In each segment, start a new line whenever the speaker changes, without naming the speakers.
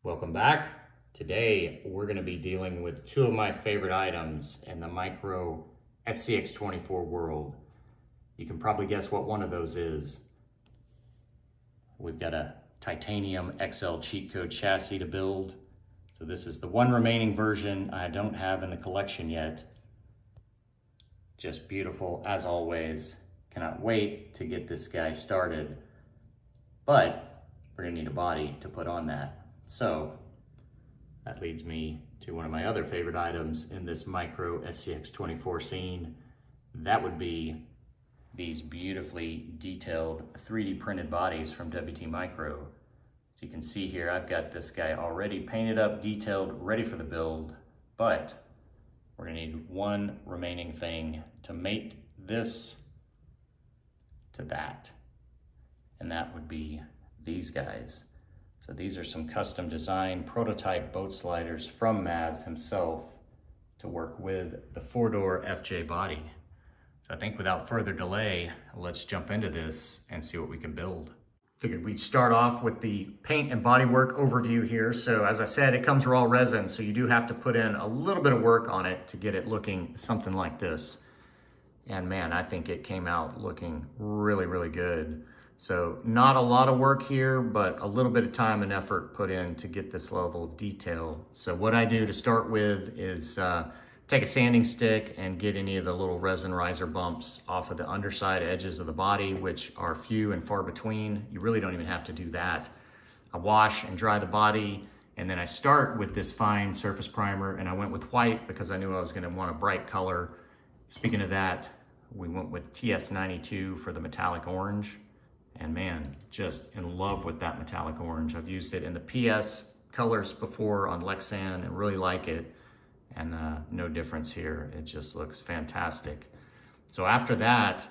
Welcome back. Today we're going to be dealing with two of my favorite items in the micro SCX24 world. You can probably guess what one of those is. We've got a titanium XL cheat code chassis to build. So this is the one remaining version I don't have in the collection yet. Just beautiful as always. Cannot wait to get this guy started. But we're gonna need a body to put on that. So that leads me to one of my other favorite items in this micro SCX24 scene. That would be these beautifully detailed 3D printed bodies from WTMicro. So you can see here, I've got this guy already painted up, detailed, ready for the build, but we're gonna need one remaining thing to mate this to that. And that would be these guys. So these are some custom designed prototype boat sliders from Mazz himself to work with the 4-door FJ body. So I think without further delay, let's jump into this and see what we can build. Figured we'd start off with the paint and bodywork overview here. So as I said, it comes raw resin, so you do have to put in a little bit of work on it to get it looking something like this. And man, I think it came out looking really, really good. So not a lot of work here, but a little bit of time and effort put in to get this level of detail. So what I do to start with is take a sanding stick and get any of the little resin riser bumps off of the underside edges of the body, which are few and far between. You really don't even have to do that. I wash and dry the body, and then I start with this fine surface primer, and I went with white because I knew I was gonna want a bright color. Speaking of that, we went with TS92 for the metallic orange. And man, just in love with that metallic orange. I've used it in the PS colors before on Lexan and really like it. And no difference here. It just looks fantastic. So after that,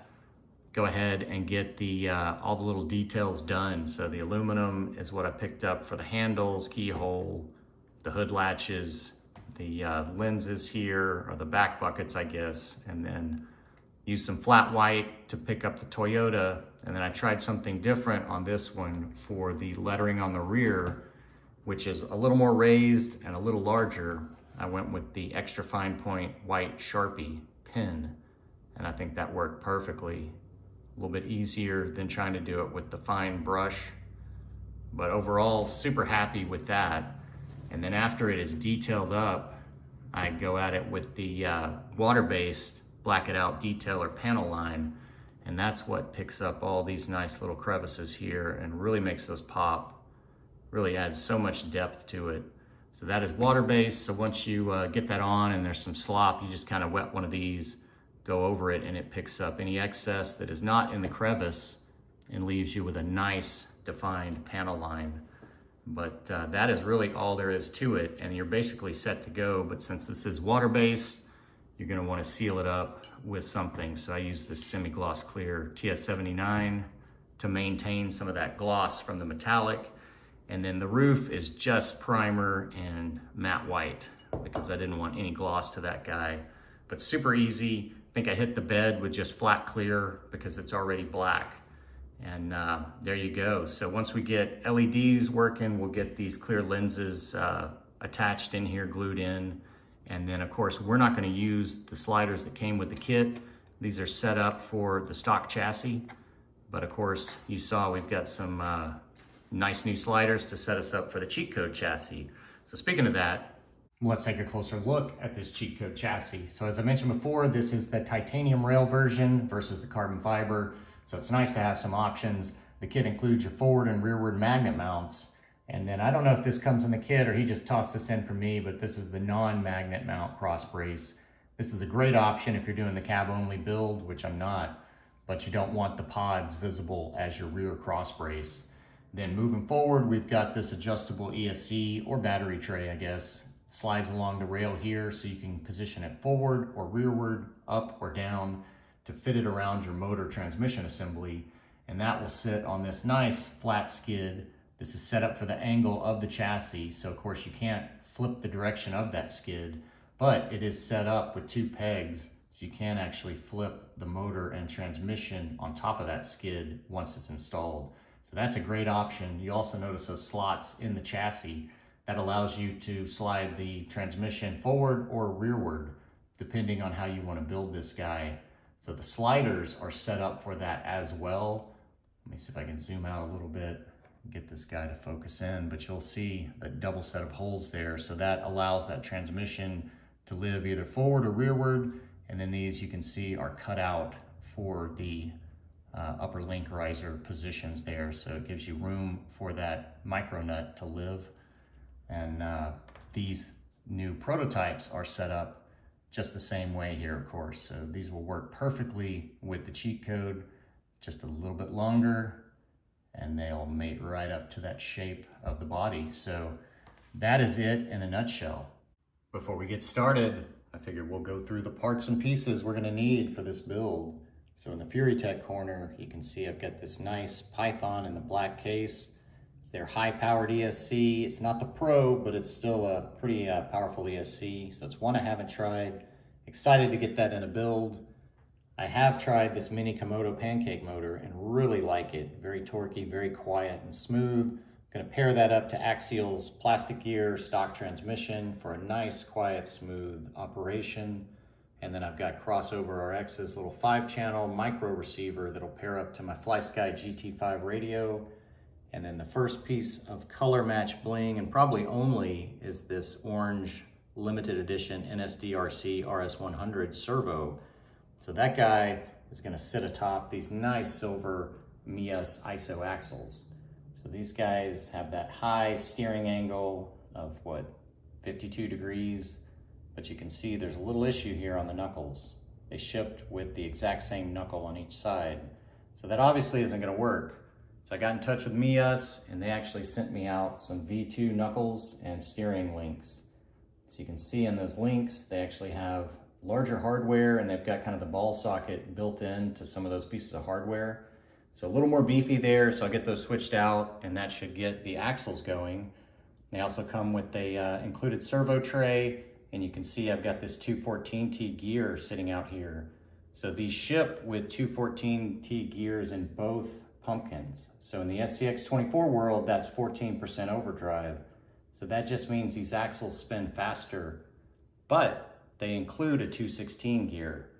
go ahead and get the all the little details done. So the aluminum is what I picked up for the handles, keyhole, the hood latches, the lenses here, or the back buckets, I guess. And then use some flat white to pick up the Toyota. And then I tried something different on this one for the lettering on the rear, which is a little more raised and a little larger. I went with the extra fine point white Sharpie pen, and I think that worked perfectly. A little bit easier than trying to do it with the fine brush, but overall super happy with that. And then after it is detailed up, I go at it with the water-based black it out detail or panel line, and that's what picks up all these nice little crevices here and really makes those pop. Really adds so much depth to it. So that is water-based, so once you get that on and there's some slop, you just kind of wet one of these, go over it, and it picks up any excess that is not in the crevice and leaves you with a nice defined panel line. But that is really all there is to it, and you're basically set to go. But since this is water-based, you're gonna wanna seal it up with something. So I use this semi-gloss clear TS79 to maintain some of that gloss from the metallic. And then the roof is just primer and matte white because I didn't want any gloss to that guy. But super easy. I think I hit the bed with just flat clear because it's already black. And there you go. So once we get LEDs working, we'll get these clear lenses attached in here, glued in. And then of course, we're not gonna use the sliders that came with the kit. These are set up for the stock chassis. But of course, you saw we've got some nice new sliders to set us up for the cheat code chassis. So speaking of that, let's take a closer look at this cheat code chassis. So as I mentioned before, this is the titanium rail version versus the carbon fiber. So it's nice to have some options. The kit includes your forward and rearward magnet mounts. And then I don't know if this comes in the kit or he just tossed this in for me, but this is the non-magnet mount cross brace. This is a great option if you're doing the cab only build, which I'm not, but you don't want the pods visible as your rear cross brace. Then moving forward, we've got this adjustable ESC or battery tray, I guess. Slides along the rail here so you can position it forward or rearward, up or down to fit it around your motor transmission assembly. And that will sit on this nice flat skid. This is set up for the angle of the chassis, so of course you can't flip the direction of that skid, but it is set up with 2 pegs, so you can actually flip the motor and transmission on top of that skid once it's installed. So that's a great option. You also notice those slots in the chassis that allows you to slide the transmission forward or rearward, depending on how you want to build this guy. So the sliders are set up for that as well. Let me see if I can zoom out a little bit and get this guy to focus in, but you'll see the double set of holes there. So that allows that transmission to live either forward or rearward. And then these you can see are cut out for the upper link riser positions there. So it gives you room for that micro nut to live. And these new prototypes are set up just the same way here, of course. So these will work perfectly with the cheat code, just a little bit longer, and they'll mate right up to that shape of the body. So that is it in a nutshell. Before we get started, I figured we'll go through the parts and pieces we're gonna need for this build. So in the Furitek corner, you can see I've got this nice Python in the black case. It's their high-powered ESC. It's not the Pro, but it's still a pretty powerful ESC. So it's one I haven't tried. Excited to get that in a build. I have tried this mini Komodo pancake motor and really like it. Very torquey, very quiet and smooth. Gonna pair that up to Axial's plastic gear stock transmission for a nice, quiet, smooth operation. And then I've got Crossover RX's little 5-channel micro receiver that'll pair up to my FlySky GT5 radio. And then the first piece of color match bling, and probably only, is this orange limited edition NSDRC RS100 servo. So that guy is gonna sit atop these nice silver MEUS ISO axles. So these guys have that high steering angle of 52 degrees, but you can see there's a little issue here on the knuckles. They shipped with the exact same knuckle on each side. So that obviously isn't gonna work. So I got in touch with MEUS and they actually sent me out some V2 knuckles and steering links. So you can see in those links, they actually have larger hardware and they've got kind of the ball socket built into some of those pieces of hardware. So a little more beefy there, so I'll get those switched out and that should get the axles going. They also come with a included servo tray, and you can see I've got this 214T gear sitting out here. So these ship with 214T gears in both pumpkins. So in the SCX24 world, that's 14% overdrive. So that just means these axles spin faster, but they include a 216 gear.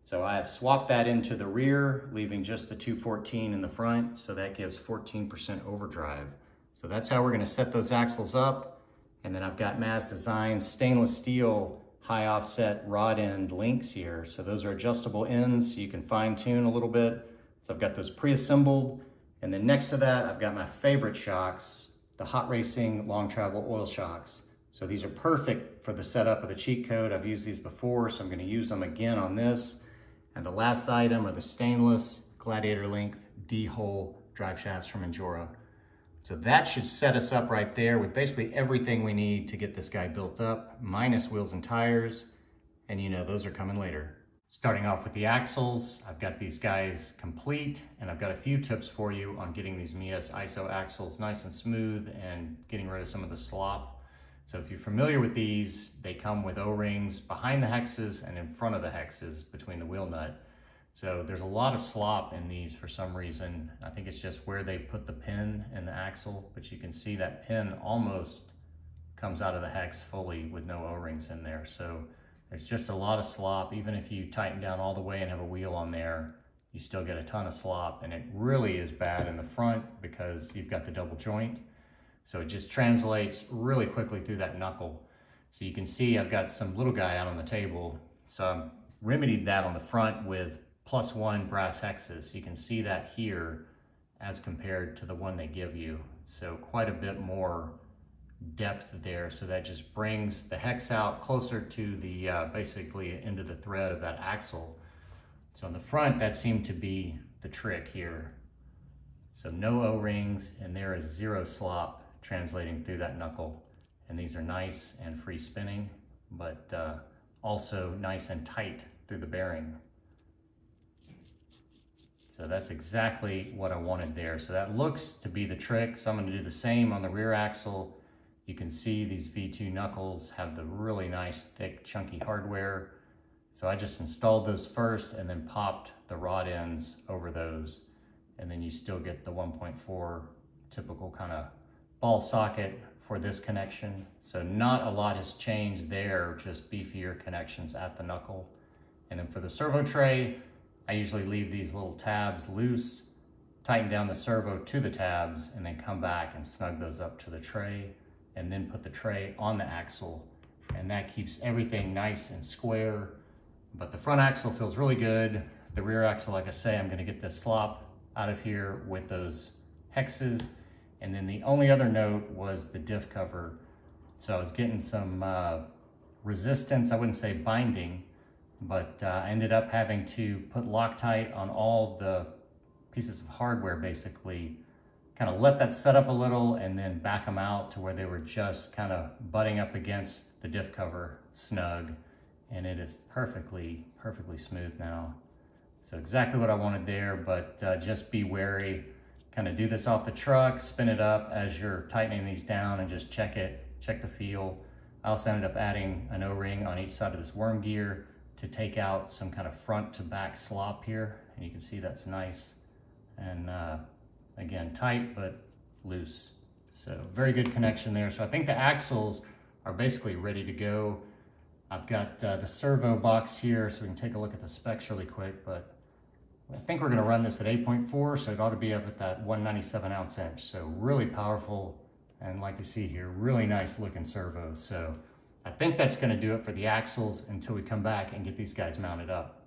So I have swapped that into the rear, leaving just the 214 in the front. So that gives 14% overdrive. So that's how we're gonna set those axles up. And then I've got Mazz Design stainless steel high offset rod end links here. So those are adjustable ends, so you can fine tune a little bit. So I've got those pre-assembled. And then next to that, I've got my favorite shocks, the Hot Racing Long Travel Oil Shocks. So these are perfect for the setup of the cheat code. I've used these before, so I'm gonna use them again on this. And the last item are the stainless Gladiator length D-hole drive shafts from Injora. So that should set us up right there with basically everything we need to get this guy built up, minus wheels and tires. And you know, those are coming later. Starting off with the axles, I've got these guys complete, and I've got a few tips for you on getting these MEUS ISO axles nice and smooth and getting rid of some of the slop. So if you're familiar with these, they come with O-rings behind the hexes and in front of the hexes between the wheel nut. So there's a lot of slop in these for some reason. I think it's just where they put the pin in the axle, but you can see that pin almost comes out of the hex fully with no O-rings in there. So there's just a lot of slop. Even if you tighten down all the way and have a wheel on there, you still get a ton of slop, and it really is bad in the front because you've got the double joint. So it just translates really quickly through that knuckle. So you can see I've got some little guy out on the table. So I've remedied that on the front with +1 brass hexes. You can see that here as compared to the one they give you. So quite a bit more depth there. So that just brings the hex out closer to the basically into the thread of that axle. So on the front, that seemed to be the trick here. So no O-rings, and there is zero slop translating through that knuckle. And these are nice and free spinning, but also nice and tight through the bearing. So that's exactly what I wanted there. So that looks to be the trick. So I'm gonna do the same on the rear axle. You can see these V2 knuckles have the really nice, thick, chunky hardware. So I just installed those first and then popped the rod ends over those. And then you still get the 1.4 typical kind of ball socket for this connection. So not a lot has changed there, just beefier connections at the knuckle. And then for the servo tray, I usually leave these little tabs loose, tighten down the servo to the tabs, and then come back and snug those up to the tray, and then put the tray on the axle. And that keeps everything nice and square. But the front axle feels really good. The rear axle, like I say, I'm gonna get this slop out of here with those hexes. And then the only other note was the diff cover. So I was getting some resistance, I wouldn't say binding, but I ended up having to put Loctite on all the pieces of hardware, basically, kind of let that set up a little and then back them out to where they were just kind of butting up against the diff cover snug. And it is perfectly smooth now. So exactly what I wanted there, but just be wary. Kind of do this off the truck, spin it up as you're tightening these down and just check the feel. I also ended up adding an O-ring on each side of this worm gear to take out some kind of front to back slop here. And you can see that's nice. And again, tight but loose. So very good connection there. So I think the axles are basically ready to go. I've got the servo box here, so we can take a look at the specs really quick, but I think we're gonna run this at 8.4, so it ought to be up at that 197 ounce inch. So really powerful, and like you see here, really nice looking servo. So I think that's gonna do it for the axles until we come back and get these guys mounted up.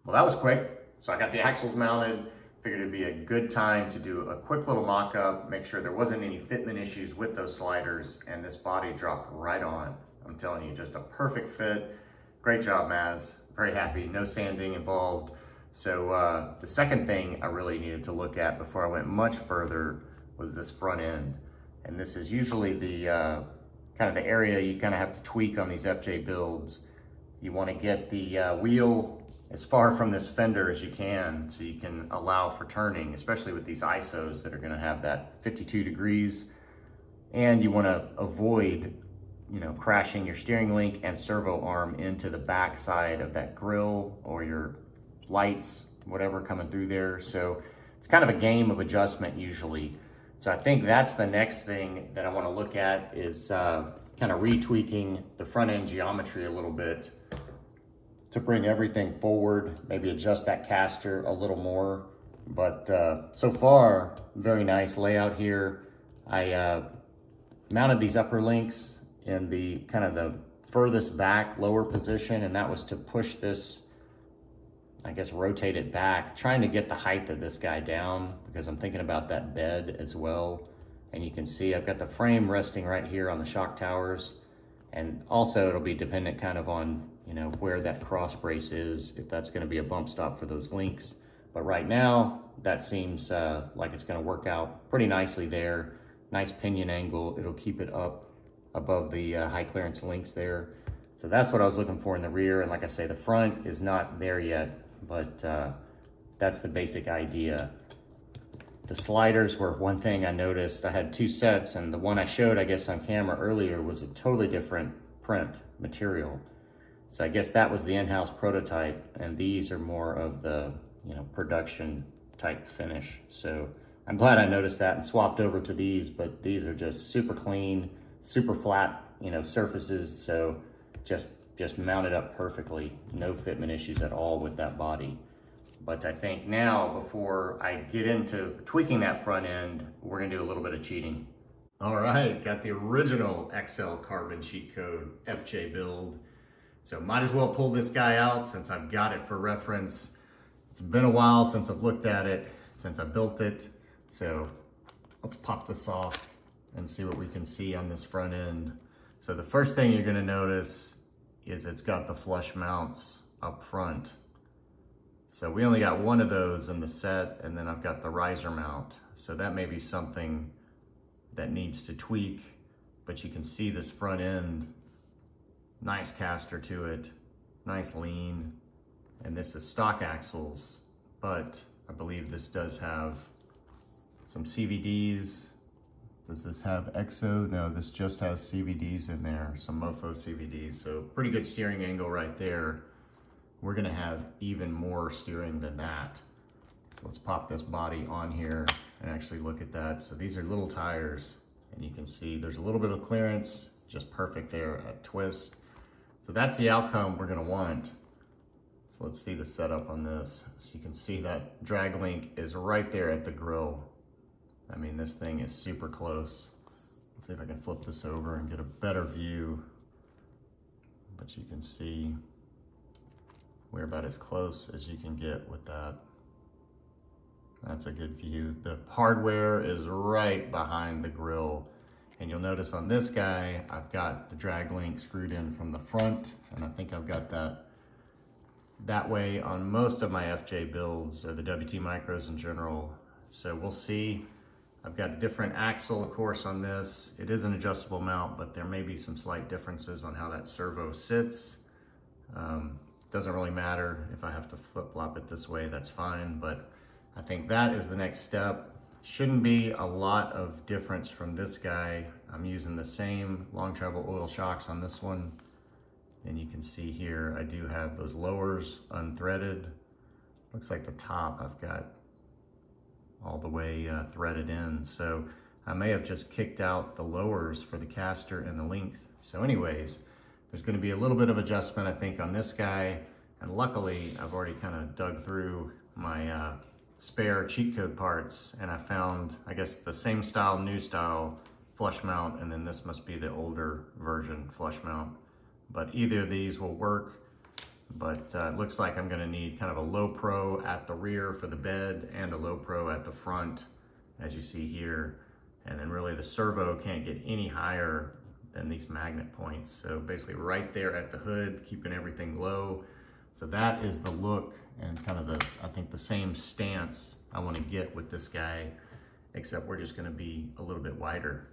Well, that was quick. So I got the axles mounted. Figured it'd be a good time to do a quick little mock-up, make sure there wasn't any fitment issues with those sliders, and this body dropped right on. I'm telling you, just a perfect fit. Great job, Mazz. Very happy, no sanding involved. So the second thing I really needed to look at before I went much further was this front end. And this is usually the kind of the area you kind of have to tweak on these FJ builds. You want to get the wheel as far from this fender as you can so you can allow for turning, especially with these ISOs that are going to have that 52 degrees. And you want to avoid, you know, crashing your steering link and servo arm into the back side of that grill or your lights, whatever coming through there. So it's kind of a game of adjustment usually. So I think that's the next thing that I want to look at is kind of retweaking the front end geometry a little bit to bring everything forward, maybe adjust that caster a little more. But so far, very nice layout here. I mounted these upper links in the kind of the furthest back lower position, and that was to push this, I guess, rotate it back, trying to get the height of this guy down because I'm thinking about that bed as well. And you can see I've got the frame resting right here on the shock towers. And also it'll be dependent kind of on, you know, where that cross brace is, if that's gonna be a bump stop for those links. But right now, that seems like it's gonna work out pretty nicely there. Nice pinion angle, it'll keep it up above the high clearance links there. So that's what I was looking for in the rear. And like I say, the front is not there yet, but that's the basic idea. The sliders were one thing I noticed. I had two sets, and the one I showed, I guess, on camera earlier was a totally different print material. So I guess that was the in-house prototype, and these are more of the, you know, production type finish. So I'm glad I noticed that and swapped over to these, but these are just super clean, super flat, you know, surfaces. So just mounted up perfectly. No fitment issues at all with that body. But I think now, before I get into tweaking that front end, we're gonna do a little bit of cheating. All right, got the original XL carbon cheat code FJ build. So might as well pull this guy out since I've got it for reference. It's been a while since I've looked at it, since I built it. So let's pop this off and see what we can see on this front end. So the first thing you're gonna notice is it's got the flush mounts up front. So we only got one of those in the set, and then I've got the riser mount. So that may be something that needs to tweak, but you can see this front end, nice caster to it, nice lean, and this is stock axles, but I believe this does have some CVDs. Does this have EXO? No, this just has CVDs in there, some Mofo CVDs. So pretty good steering angle right there. We're gonna have even more steering than that. So let's pop this body on here and actually look at that. So these are little tires, and you can see there's a little bit of clearance, just perfect there at twist. So that's the outcome we're gonna want. So let's see the setup on this. So you can see that drag link is right there at the grill. I mean, this thing is super close. Let's see if I can flip this over and get a better view. But you can see we're about as close as you can get with that. That's a good view. The hardware is right behind the grill. And you'll notice on this guy, I've got the drag link screwed in from the front, and I think I've got that way on most of my FJ builds, or the WTMicros in general. So we'll see. I've got a different axle, of course, on this. It is an adjustable mount, but there may be some slight differences on how that servo sits. Doesn't really matter if I have to flip-flop it this way, that's fine, but I think that is the next step. Shouldn't be a lot of difference from this guy. I'm using the same long travel oil shocks on this one. And you can see here, I do have those lowers unthreaded. Looks like the top I've got all the way threaded in. So I may have just kicked out the lowers for the caster and the length. So anyways, there's gonna be a little bit of adjustment, I think, on this guy. And luckily, I've already kind of dug through my spare cheat code parts, and I found, I guess, the same style, new style flush mount, and then this must be the older version flush mount. But either of these will work, but it looks like I'm gonna need kind of a low pro at the rear for the bed and a low pro at the front, as you see here. And then really the servo can't get any higher than these magnet points. So basically right there at the hood, keeping everything low. So that is the look and kind of I think the same stance I want to get with this guy, except we're just going to be a little bit wider.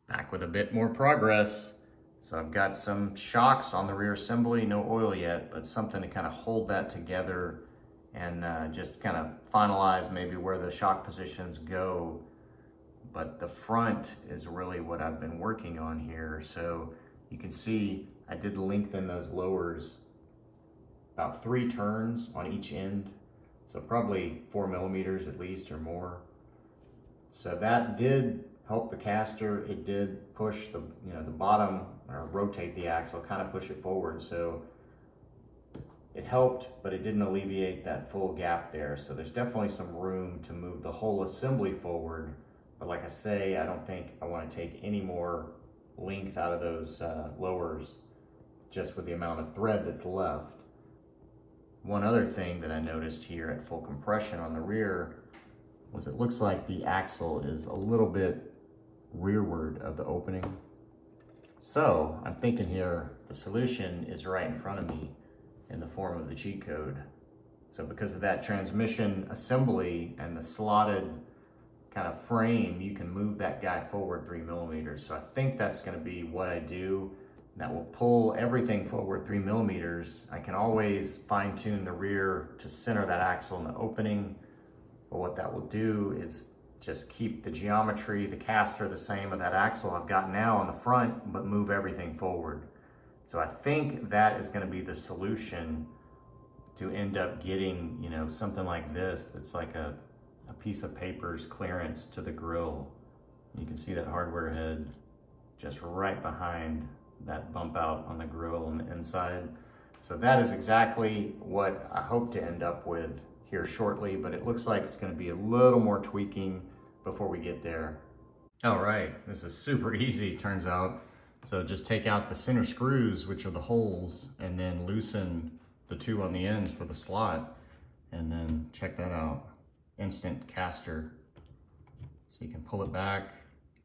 Back with a bit more progress. So I've got some shocks on the rear assembly, no oil yet, but something to kind of hold that together and just kind of finalize maybe where the shock positions go. But the front is really what I've been working on here. So you can see I did lengthen those lowers about 3 turns on each end. So probably 4 millimeters at least or more. So that did help the caster. It did push the bottom, or rotate the axle, kind of push it forward. So it helped, but it didn't alleviate that full gap there. So there's definitely some room to move the whole assembly forward. But like I say, I don't think I want to take any more length out of those lowers just with the amount of thread that's left. One other thing that I noticed here at full compression on the rear was it looks like the axle is a little bit rearward of the opening. So I'm thinking here the solution is right in front of me in the form of the cheat code. So because of that transmission assembly and the slotted kind of frame, you can move that guy forward 3 millimeters. So I think that's going to be what I do. That will pull everything forward 3 millimeters. I can always fine tune the rear to center that axle in the opening. But what that will do is just keep the geometry, the caster the same of that axle I've got now on the front, but move everything forward. So I think that is going to be the solution to end up getting, something like this that's like a piece of paper's clearance to the grill. You can see that hardware head just right behind that bump out on the grill on the inside. So that is exactly what I hope to end up with here shortly, but it looks like it's going to be a little more tweaking before we get there. All right, this is super easy, turns out. So just take out the center screws, which are the holes, and then loosen the 2 on the ends for the slot, and then check that out. Instant caster. So you can pull it back.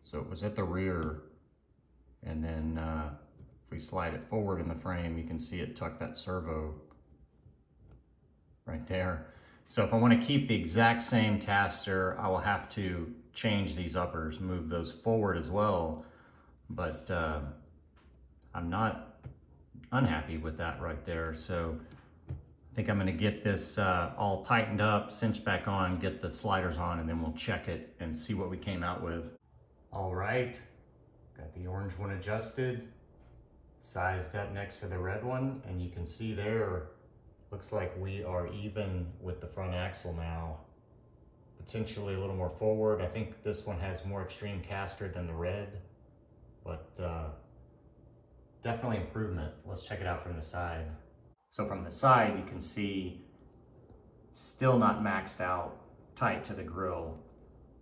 So it was at the rear, and then if we slide it forward in the frame, you can see it tuck that servo right there. So if I want to keep the exact same caster, I will have to change these uppers, move those forward as well. But I'm not unhappy with that right there. So I think I'm going to get this all tightened up, cinched back on, get the sliders on, and then we'll check it and see what we came out with. All right, got the orange one adjusted, sized up next to the red one, and you can see there, looks like we are even with the front axle now potentially a little more forward. I think this one has more extreme caster than the red, but definitely improvement. Let's check it out from the side. So from the side, you can see still not maxed out tight to the grill,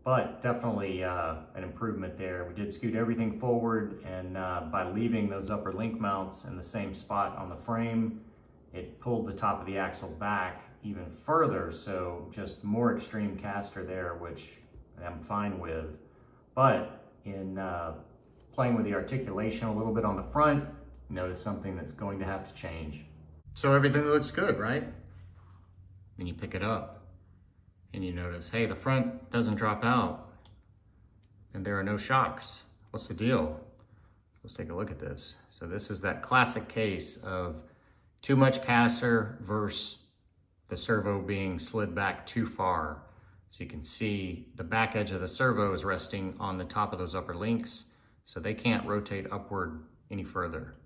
but definitely an improvement there. We did scoot everything forward, and by leaving those upper link mounts in the same spot on the frame, it pulled the top of the axle back even further, so just more extreme caster there, which I'm fine with. But in playing with the articulation a little bit on the front, notice something that's going to have to change. So everything looks good, right? Then you pick it up and you notice, hey, the front doesn't drop out and there are no shocks. What's the deal? Let's take a look at this. So this is that classic case of too much caster versus the servo being slid back too far. So you can see the back edge of the servo is resting on the top of those upper links, so they can't rotate upward any further.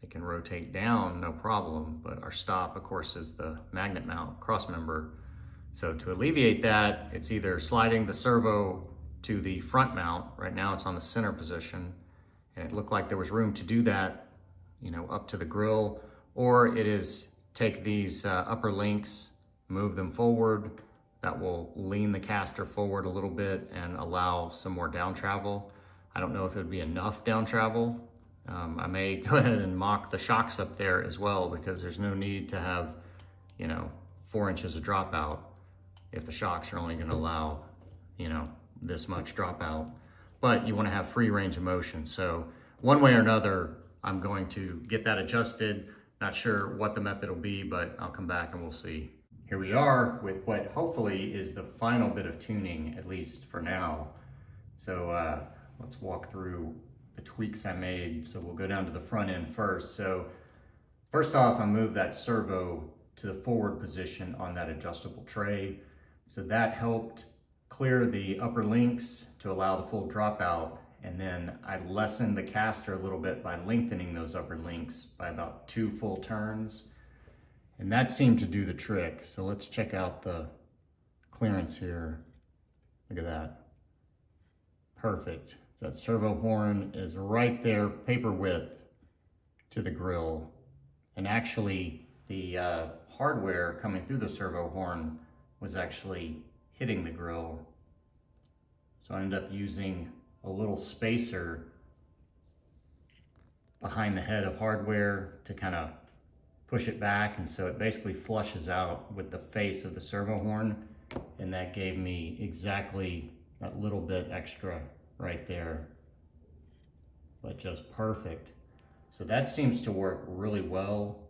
They can rotate down, no problem, but our stop, of course, is the magnet mount cross member. So to alleviate that, it's either sliding the servo to the front mount. Right now it's on the center position, and it looked like there was room to do that, you know, up to the grill, or it is take these upper links, move them forward. That will lean the caster forward a little bit and allow some more down travel. I don't know if it would be enough down travel. I may go ahead and mock the shocks up there as well, because there's no need to have, you know, 4 inches of dropout if the shocks are only going to allow, you know, this much dropout. But you want to have free range of motion. So one way or another, I'm going to get that adjusted. Not sure what the method will be, but I'll come back and we'll see. Here we are with what hopefully is the final bit of tuning, at least for now. So let's walk through the tweaks I made. So we'll go down to the front end first. So first off, I moved that servo to the forward position on that adjustable tray. So that helped clear the upper links to allow the full dropout. And then I lessened the caster a little bit by lengthening those upper links by about 2 full turns. And that seemed to do the trick. So let's check out the clearance here. Look at that. Perfect. That servo horn is right there, paper width to the grill. And actually the hardware coming through the servo horn was actually hitting the grill. So I ended up using a little spacer behind the head of hardware to kind of push it back, and so it basically flushes out with the face of the servo horn, and that gave me exactly that little bit extra right there, but just perfect. So that seems to work really well.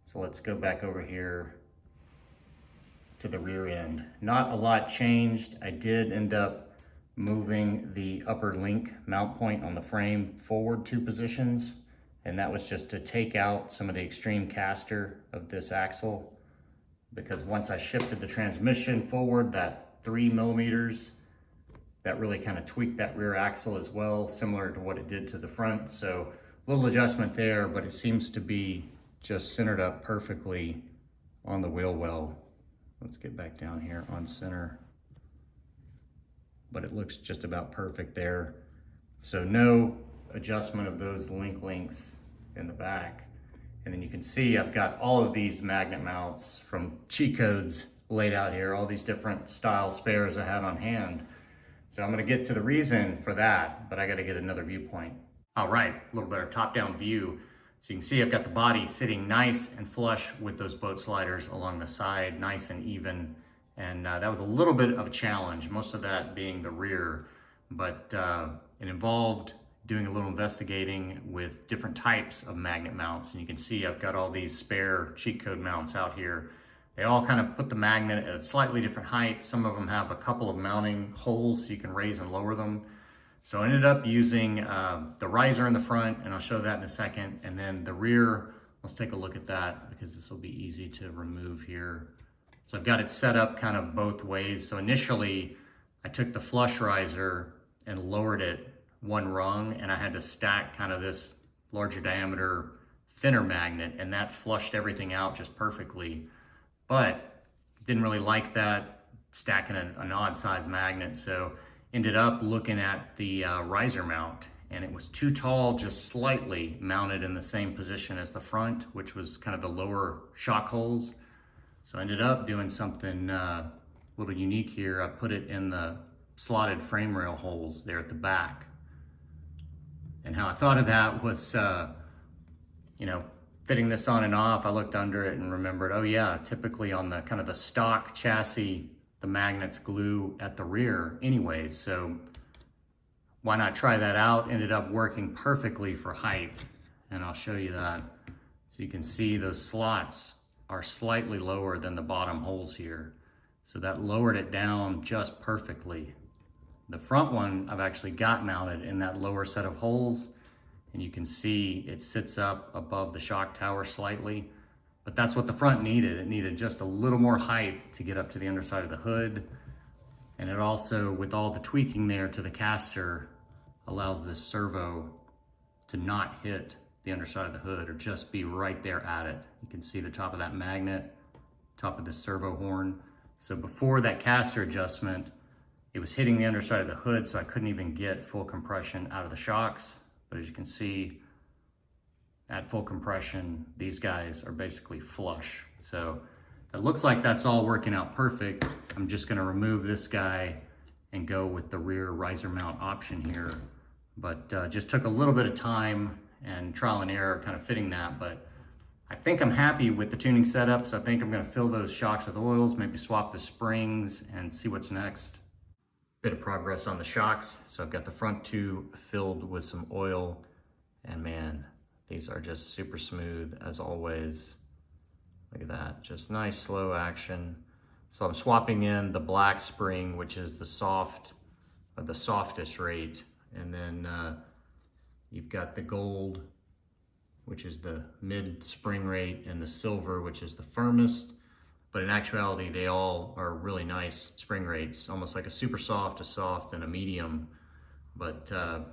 So let's go back over here to the rear end. Not a lot changed. I did end up moving the upper link mount point on the frame forward 2 positions, and that was just to take out some of the extreme caster of this axle, because once I shifted the transmission forward that 3 millimeters, that really kind of tweaked that rear axle as well, similar to what it did to the front. So a little adjustment there, but it seems to be just centered up perfectly on the wheel well. Let's get back down here on center. But it looks just about perfect there. So no adjustment of those links in the back. And then you can see I've got all of these magnet mounts from cheat codes laid out here, all these different style spares I had on hand. So I'm gonna get to the reason for that, but I gotta get another viewpoint. All right, a little better top-down view. So you can see I've got the body sitting nice and flush with those boat sliders along the side, nice and even. And that was a little bit of a challenge, most of that being the rear, but it involved doing a little investigating with different types of magnet mounts. And you can see I've got all these spare cheat code mounts out here. They all kind of put the magnet at a slightly different height. Some of them have a couple of mounting holes so you can raise and lower them. So I ended up using the riser in the front, and I'll show that in a second. And then the rear, let's take a look at that because this will be easy to remove here. So I've got it set up kind of both ways. So initially I took the flush riser and lowered it 1 rung, and I had to stack kind of this larger diameter, thinner magnet, and that flushed everything out just perfectly. But didn't really like that. stacking an odd size magnet. So ended up looking at the riser mount, and it was too tall, just slightly mounted in the same position as the front, which was kind of the lower shock holes. So I ended up doing something a little unique here. I put it in the slotted frame rail holes there at the back. And how I thought of that was, you know, fitting this on and off, I looked under it and remembered, oh yeah, typically on the kind of the stock chassis, the magnets glue at the rear anyways, so why not try that out? Ended up working perfectly for height, and I'll show you that. So you can see those slots are slightly lower than the bottom holes here. So that lowered it down just perfectly. The front one I've actually got mounted in that lower set of holes, and you can see it sits up above the shock tower slightly, but that's what the front needed. It needed just a little more height to get up to the underside of the hood. And it also, with all the tweaking there to the caster, allows this servo to not hit the underside of the hood or just be right there at it. You can see the top of that magnet, top of the servo horn. So before that caster adjustment, it was hitting the underside of the hood, so I couldn't even get full compression out of the shocks. But as you can see, at full compression, these guys are basically flush. So it looks like that's all working out perfect. I'm just gonna remove this guy and go with the rear riser mount option here. But just took a little bit of time and trial and error kind of fitting that, but I think I'm happy with the tuning setup. So I think I'm gonna fill those shocks with oils, maybe swap the springs and see what's next. Bit of progress on the shocks. So I've got the front two filled with some oil, and man, these are just super smooth as always. Look at that, just nice slow action. So I'm swapping in the black spring, which is the soft, or the softest rate. And then you've got the gold, which is the mid spring rate, and the silver, which is the firmest. But in actuality, they all are really nice spring rates, almost like a super soft, a soft, and a medium. But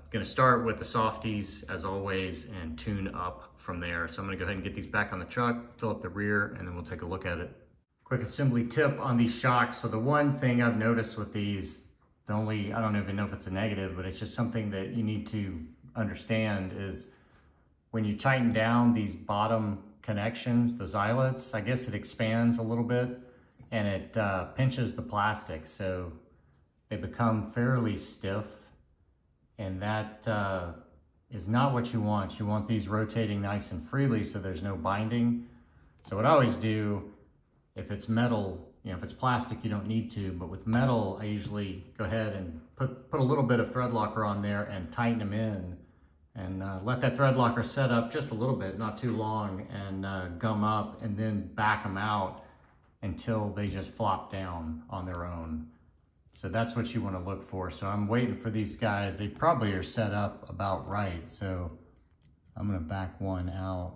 gonna start with the softies as always and tune up from there. So I'm gonna go ahead and get these back on the truck, fill up the rear, and then we'll take a look at it. Quick assembly tip on these shocks. So the one thing I've noticed with these, I don't even know if it's a negative, but it's just something that you need to understand is when you tighten down these bottom connections, those eyelets, I guess it expands a little bit and it pinches the plastic. So they become fairly stiff, and that is not what you want. You want these rotating nice and freely so there's no binding. So what I always do, if it's metal, you know, if it's plastic, you don't need to, but with metal, I usually go ahead and put a little bit of thread locker on there and tighten them in, and let that thread locker set up just a little bit, not too long, and gum up, and then back them out until they just flop down on their own. So that's what you want to look for. So I'm waiting for these guys. They probably are set up about right. So I'm going to back one out.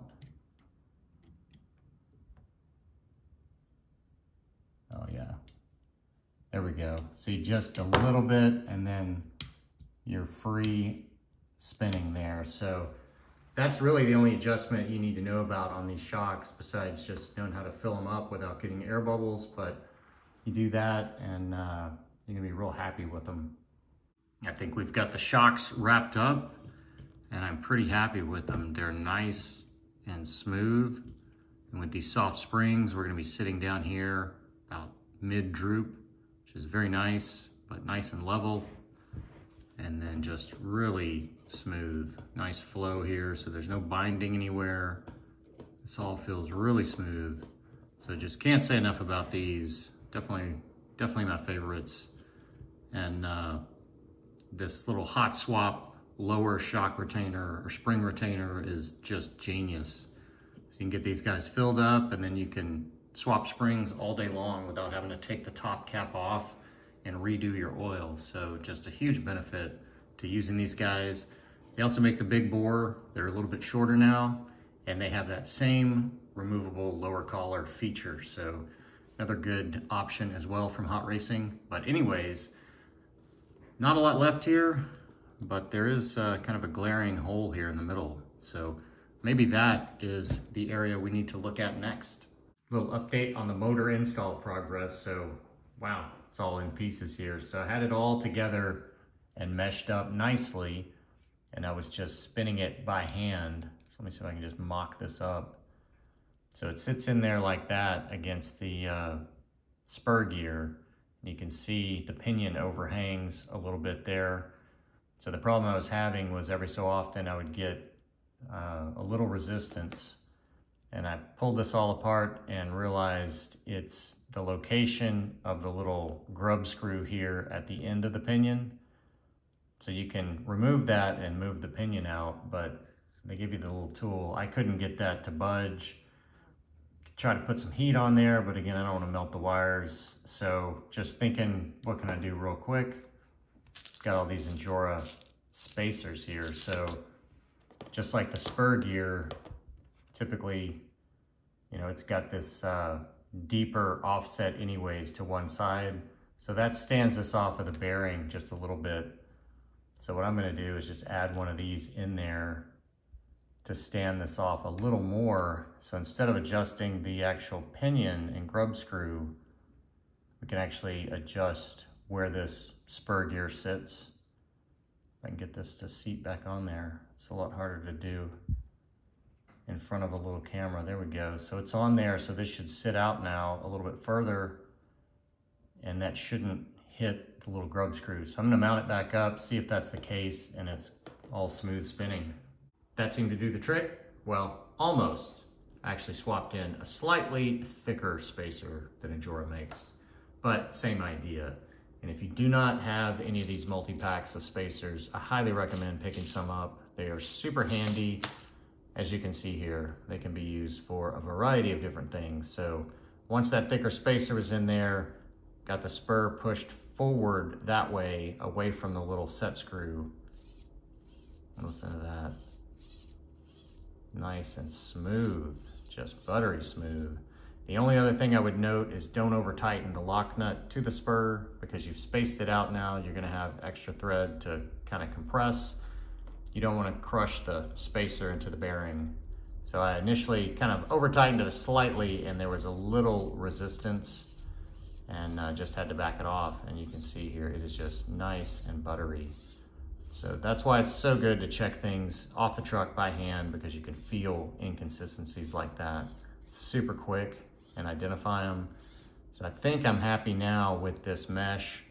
Oh yeah, there we go. See, just a little bit, and then you're free spinning there. So that's really the only adjustment you need to know about on these shocks, besides just knowing how to fill them up without getting air bubbles. But you do that, and you're gonna be real happy with them. I think we've got the shocks wrapped up, and I'm pretty happy with them. They're nice and smooth. And with these soft springs, we're gonna be sitting down here about mid droop, which is very nice, but nice and level. And then just really smooth, nice flow here. So there's no binding anywhere. This all feels really smooth. So just can't say enough about these. Definitely my favorites. And this little hot swap lower shock retainer or spring retainer is just genius. So you can get these guys filled up, and then you can swap springs all day long without having to take the top cap off and redo your oil. So just a huge benefit to using these guys. They also make the big bore. They're a little bit shorter now, and they have that same removable lower collar feature. So another good option as well from hot racing. But anyways, not a lot left here, but there is kind of a glaring hole here in the middle. So maybe that is the area we need to look at next. A little update on the motor install progress. So wow, it's all in pieces here. So I had it all together and meshed up nicely, and I was just spinning it by hand. So let me see if I can just mock this up. So it sits in there like that against the spur gear. You can see the pinion overhangs a little bit there. So the problem I was having was every so often I would get a little resistance, and I pulled this all apart and realized it's the location of the little grub screw here at the end of the pinion. So you can remove that and move the pinion out, but they give you the little tool. I couldn't get that to budge. Try to put some heat on there, but again, I don't want to melt the wires. So just thinking, what can I do real quick? Got all these Injora spacers here. So just like the spur gear, typically, you know, it's got this deeper offset anyways to one side. So that stands this off of the bearing just a little bit. So what I'm gonna do is just add one of these in there to stand this off a little more. So instead of adjusting the actual pinion and grub screw, we can actually adjust where this spur gear sits. If I can get this to seat back on there. It's a lot harder to do in front of a little camera. There we go. So it's on there, so this should sit out now a little bit further, and that shouldn't hit the little grub screw. So I'm gonna mount it back up, see if that's the case, and it's all smooth spinning. That seemed to do the trick? Well, almost. I actually swapped in a slightly thicker spacer than Injora makes, but same idea. And if you do not have any of these multi-packs of spacers, I highly recommend picking some up. They are super handy. As you can see here, they can be used for a variety of different things. So once that thicker spacer was in there, got the spur pushed forward that way, away from the little set screw. Listen to that. Nice and smooth, just buttery smooth. The only other thing I would note is don't over tighten the lock nut to the spur, because you've spaced it out now. You're gonna have extra thread to kind of compress. You don't want to crush the spacer into the bearing. So I initially kind of over tightened it slightly, and there was a little resistance, and just had to back it off. And you can see here, it is just nice and buttery. So that's why it's so good to check things off the truck by hand, because you can feel inconsistencies like that super quick and identify them. So I think I'm happy now with this mesh.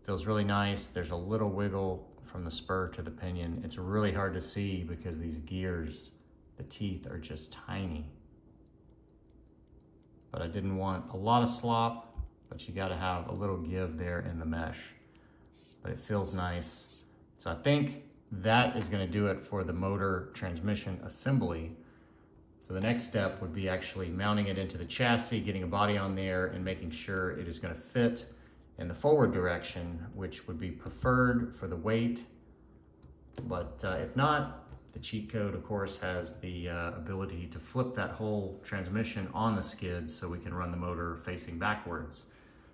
Feels really nice. There's a little wiggle from the spur to the pinion. It's really hard to see because these gears, the teeth are just tiny. But I didn't want a lot of slop, but you gotta have a little give there in the mesh. But it feels nice. So I think that is gonna do it for the motor transmission assembly. So the next step would be actually mounting it into the chassis, getting a body on there, and making sure it is gonna fit in the forward direction, which would be preferred for the weight. But if not, the cheat code, of course, has the ability to flip that whole transmission on the skids so we can run the motor facing backwards.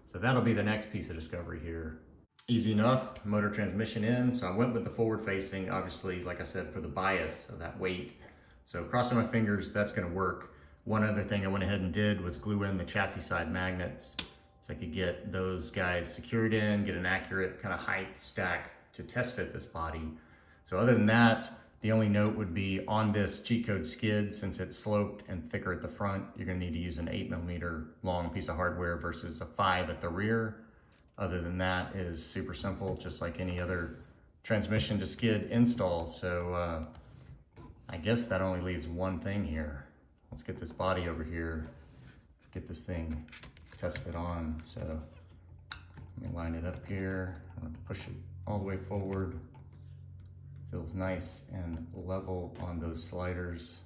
So that'll be the next piece of discovery here. Easy enough, motor transmission in. So I went with the forward facing, obviously, like I said, for the bias of that weight. So crossing my fingers, that's gonna work. One other thing I went ahead and did was glue in the chassis side magnets, so I could get those guys secured in, get an accurate kind of height stack to test fit this body. So other than that, the only note would be on this cheat code skid, since it's sloped and thicker at the front, you're gonna need to use an 8mm long piece of hardware versus a 5 at the rear. Other than that, it is super simple, just like any other transmission to skid install. So I guess that only leaves one thing here. Let's get this body over here, get this thing test fit on. So let me line it up here. I'm gonna push it all the way forward. Feels nice and level on those sliders.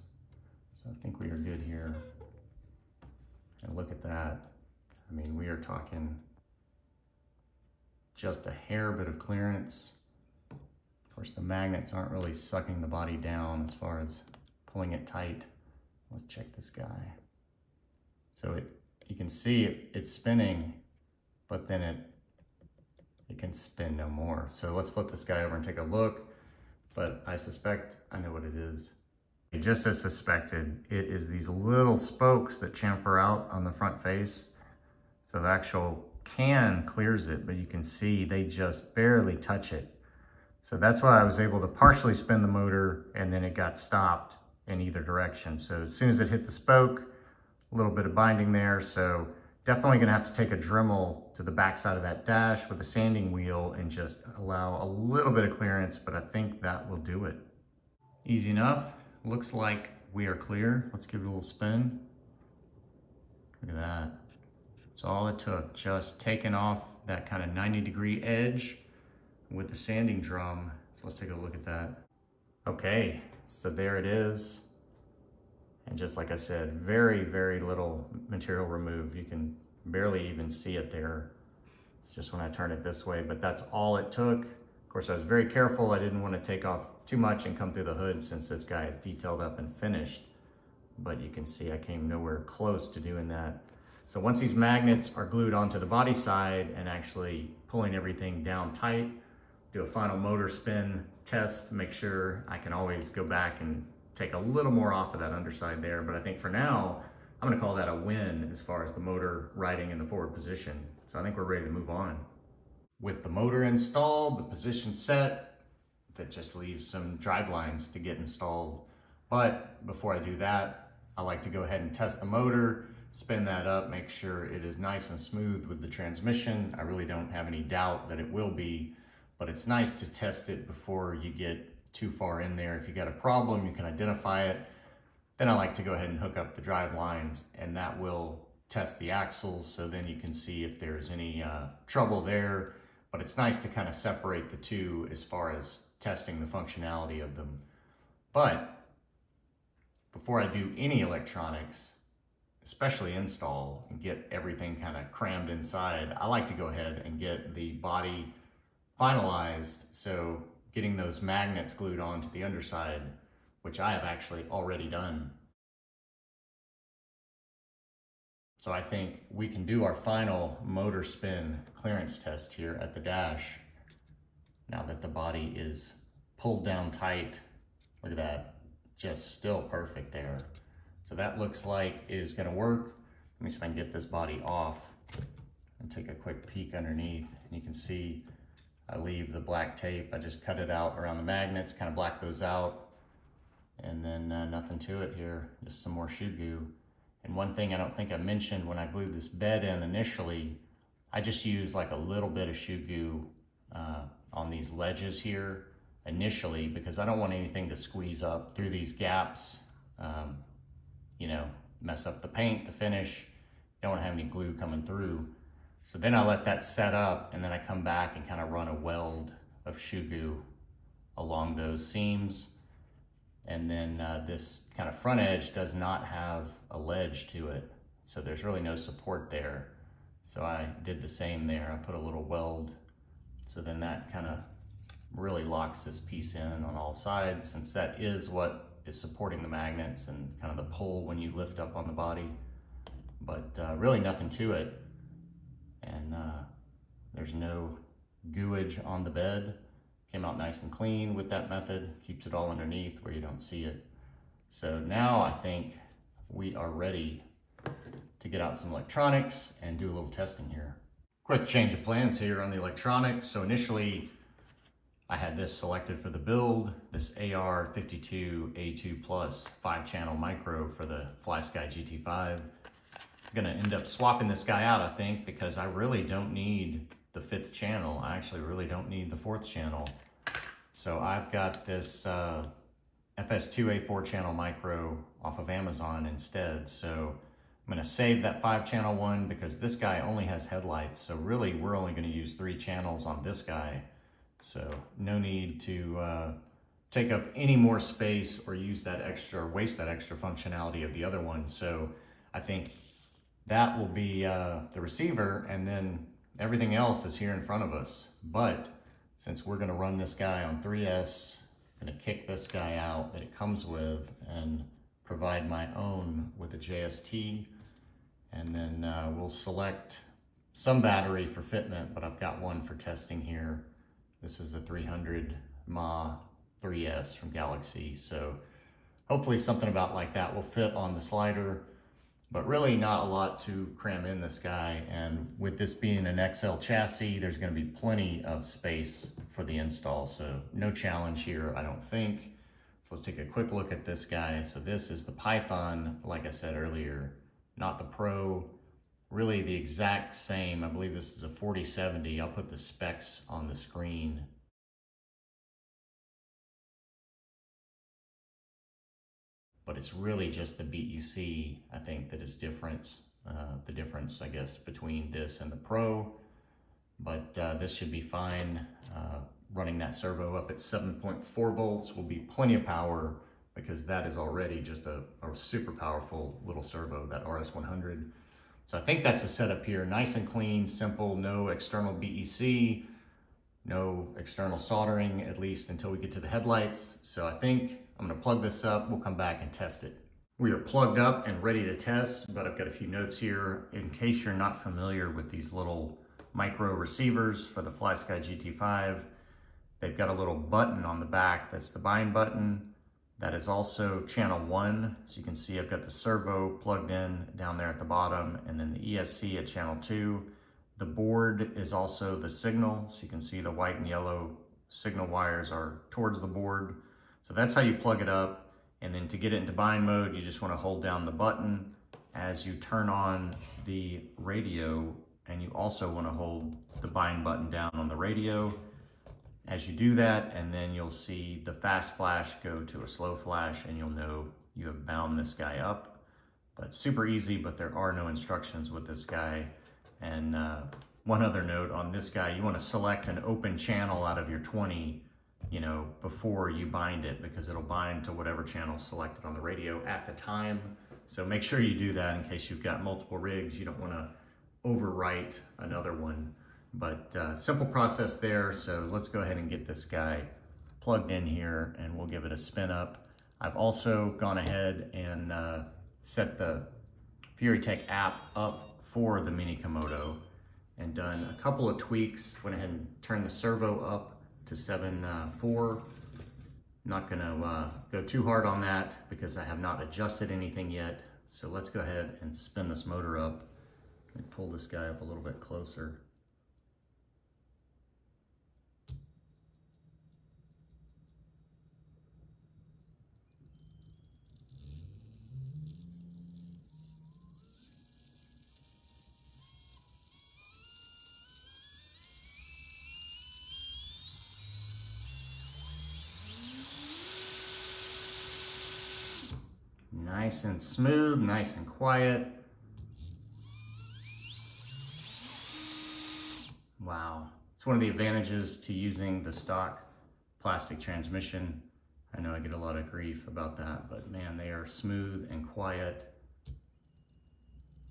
So I think we are good here. And look at that. I mean, we are talking just a hair bit of clearance. Of course, the magnets aren't really sucking the body down as far as pulling it tight. Let's check this guy. So you can see it's spinning, but then it can spin no more. So let's flip this guy over and take a look. But I suspect I know what it is. Just as suspected, it is these little spokes that chamfer out on the front face. So the actual can clears it, but you can see they just barely touch it. So that's why I was able to partially spin the motor and then it got stopped in either direction. So as soon as it hit the spoke, a little bit of binding there. So definitely gonna have to take a Dremel to the backside of that dash with a sanding wheel and just allow a little bit of clearance, but I think that will do it. Easy enough. Looks like we are clear. Let's give it a little spin. Look at that. That's all it took, just taking off that kind of 90-degree edge with the sanding drum. So let's take a look at that. Okay, so there it is. And just like I said, very, very little material removed. You can barely even see it there. It's just when I turn it this way, but that's all it took. Of course, I was very careful. I didn't want to take off too much and come through the hood since this guy is detailed up and finished. But you can see I came nowhere close to doing that. So once these magnets are glued onto the body side and actually pulling everything down tight, do a final motor spin test, make sure I can always go back and take a little more off of that underside there. But I think for now, I'm gonna call that a win as far as the motor riding in the forward position. So I think we're ready to move on. With the motor installed, the position set, that just leaves some drive lines to get installed. But before I do that, I like to go ahead and test the motor, spin that up, make sure it is nice and smooth with the transmission. I really don't have any doubt that it will be, but it's nice to test it before you get too far in there. If you got a problem, you can identify it. Then I like to go ahead and hook up the drive lines, and that will test the axles, so then you can see if there's any trouble there. But it's nice to kind of separate the two as far as testing the functionality of them. But before I do any electronics, especially install and get everything kind of crammed inside, I like to go ahead and get the body finalized. So getting those magnets glued onto the underside, which I have actually already done. So I think we can do our final motor spin clearance test here at the dash. Now that the body is pulled down tight, look at that, just still perfect there. So that looks like it is gonna work. Let me see if I can get this body off and take a quick peek underneath. And you can see I leave the black tape. I just cut it out around the magnets, kind of black those out. And then nothing to it here, just some more shoe goo. And one thing I don't think I mentioned when I glued this bed in initially, I just used like a little bit of shoe goo on these ledges here initially, because I don't want anything to squeeze up through these gaps, you know, mess up the paint, the finish. Don't want to have any glue coming through. So then I let that set up, and then I come back and kind of run a weld of shoe goo along those seams. And then this kind of front edge does not have a ledge to it, so there's really no support there. So I did the same there. I put a little weld, so then that kind of really locks this piece in on all sides, since that is what is supporting the magnets and kind of the pull when you lift up on the body. But really nothing to it. And there's no gooage on the bed. Came out nice and clean with that method. Keeps it all underneath where you don't see it. So now I think we are ready to get out some electronics and do a little testing here. Quick change of plans here on the electronics. So initially I had this selected for the build, this AR52A2 Plus 5-channel micro for the FlySky GT5. I'm gonna end up swapping this guy out, I think, because I really don't need the 5th channel. I actually really don't need the 4th channel. So I've got this FS2A 4-channel micro off of Amazon instead. So I'm gonna save that 5-channel one because this guy only has headlights. So really we're only gonna use 3 channels on this guy. So no need to take up any more space or use that extra, or waste that extra functionality of the other one. So I think that will be the receiver, and then everything else is here in front of us. But since we're gonna run this guy on 3S, I'm gonna kick this guy out that it comes with and provide my own with a JST. And then we'll select some battery for fitment, but I've got one for testing here. This is a 300 mAh 3S from Galaxy. So hopefully something about like that will fit on the slider. But really not a lot to cram in this guy. And with this being an XL chassis, there's gonna be plenty of space for the install. So no challenge here, I don't think. So let's take a quick look at this guy. So this is the Python, like I said earlier, not the Pro. Really the exact same. I believe this is a 4070. I'll put the specs on the screen. But it's really just the BEC, I think, that is different. The difference, I guess, between this and the Pro. But this should be fine. Running that servo up at 7.4 volts will be plenty of power, because that is already just a super powerful little servo, that RS100. So I think that's the setup here. Nice and clean, simple, no external BEC, no external soldering, at least until we get to the headlights. So I think I'm gonna plug this up, we'll come back and test it. We are plugged up and ready to test, but I've got a few notes here. In case you're not familiar with these little micro receivers for the FlySky GT5, they've got a little button on the back, that's the bind button. That is also channel 1. So you can see I've got the servo plugged in down there at the bottom, and then the ESC at channel 2. The board is also the signal. So you can see the white and yellow signal wires are towards the board. So that's how you plug it up. And then to get it into bind mode, you just want to hold down the button as you turn on the radio, and you also want to hold the bind button down on the radio as you do that, and then you'll see the fast flash go to a slow flash, and you'll know you have bound this guy up. But super easy, but there are no instructions with this guy. And one other note on this guy, you want to select an open channel out of your 20, before you bind it, because it'll bind to whatever channel selected on the radio at the time. So make sure you do that in case you've got multiple rigs. You don't want to overwrite another one. But simple process there. So let's go ahead and get this guy plugged in here, and we'll give it a spin up. I've also gone ahead and set the Furitek app up for the mini Komodo and done a couple of tweaks. Went ahead and turned the servo up to 7.4. Not gonna go too hard on that because I have not adjusted anything yet. So let's go ahead and spin this motor up. Let me pull this guy up a little bit closer. Nice and smooth, nice and quiet. Wow. It's one of the advantages to using the stock plastic transmission. I know I get a lot of grief about that, but man, they are smooth and quiet.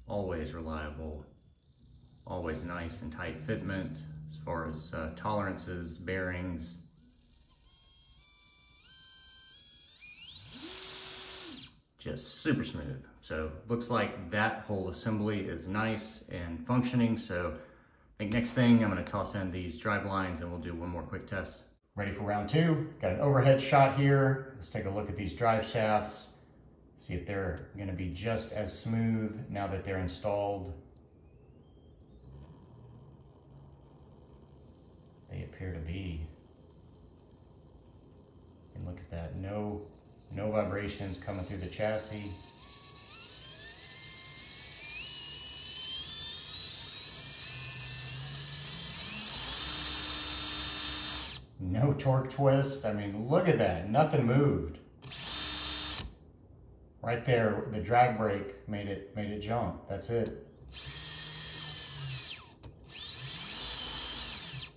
Always reliable. Always nice and tight fitment as far as tolerances, bearings. Just super smooth. So looks like that whole assembly is nice and functioning. So I think next thing I'm going to toss in these drive lines and we'll do one more quick test. Ready for round 2. Got an overhead shot here. Let's take a look at these drive shafts. See if they're going to be just as smooth now that they're installed. They appear to be. And look at that. No vibrations coming through the chassis. No torque twist. I mean, look at that. Nothing moved. Right there, the drag brake made it jump. That's it.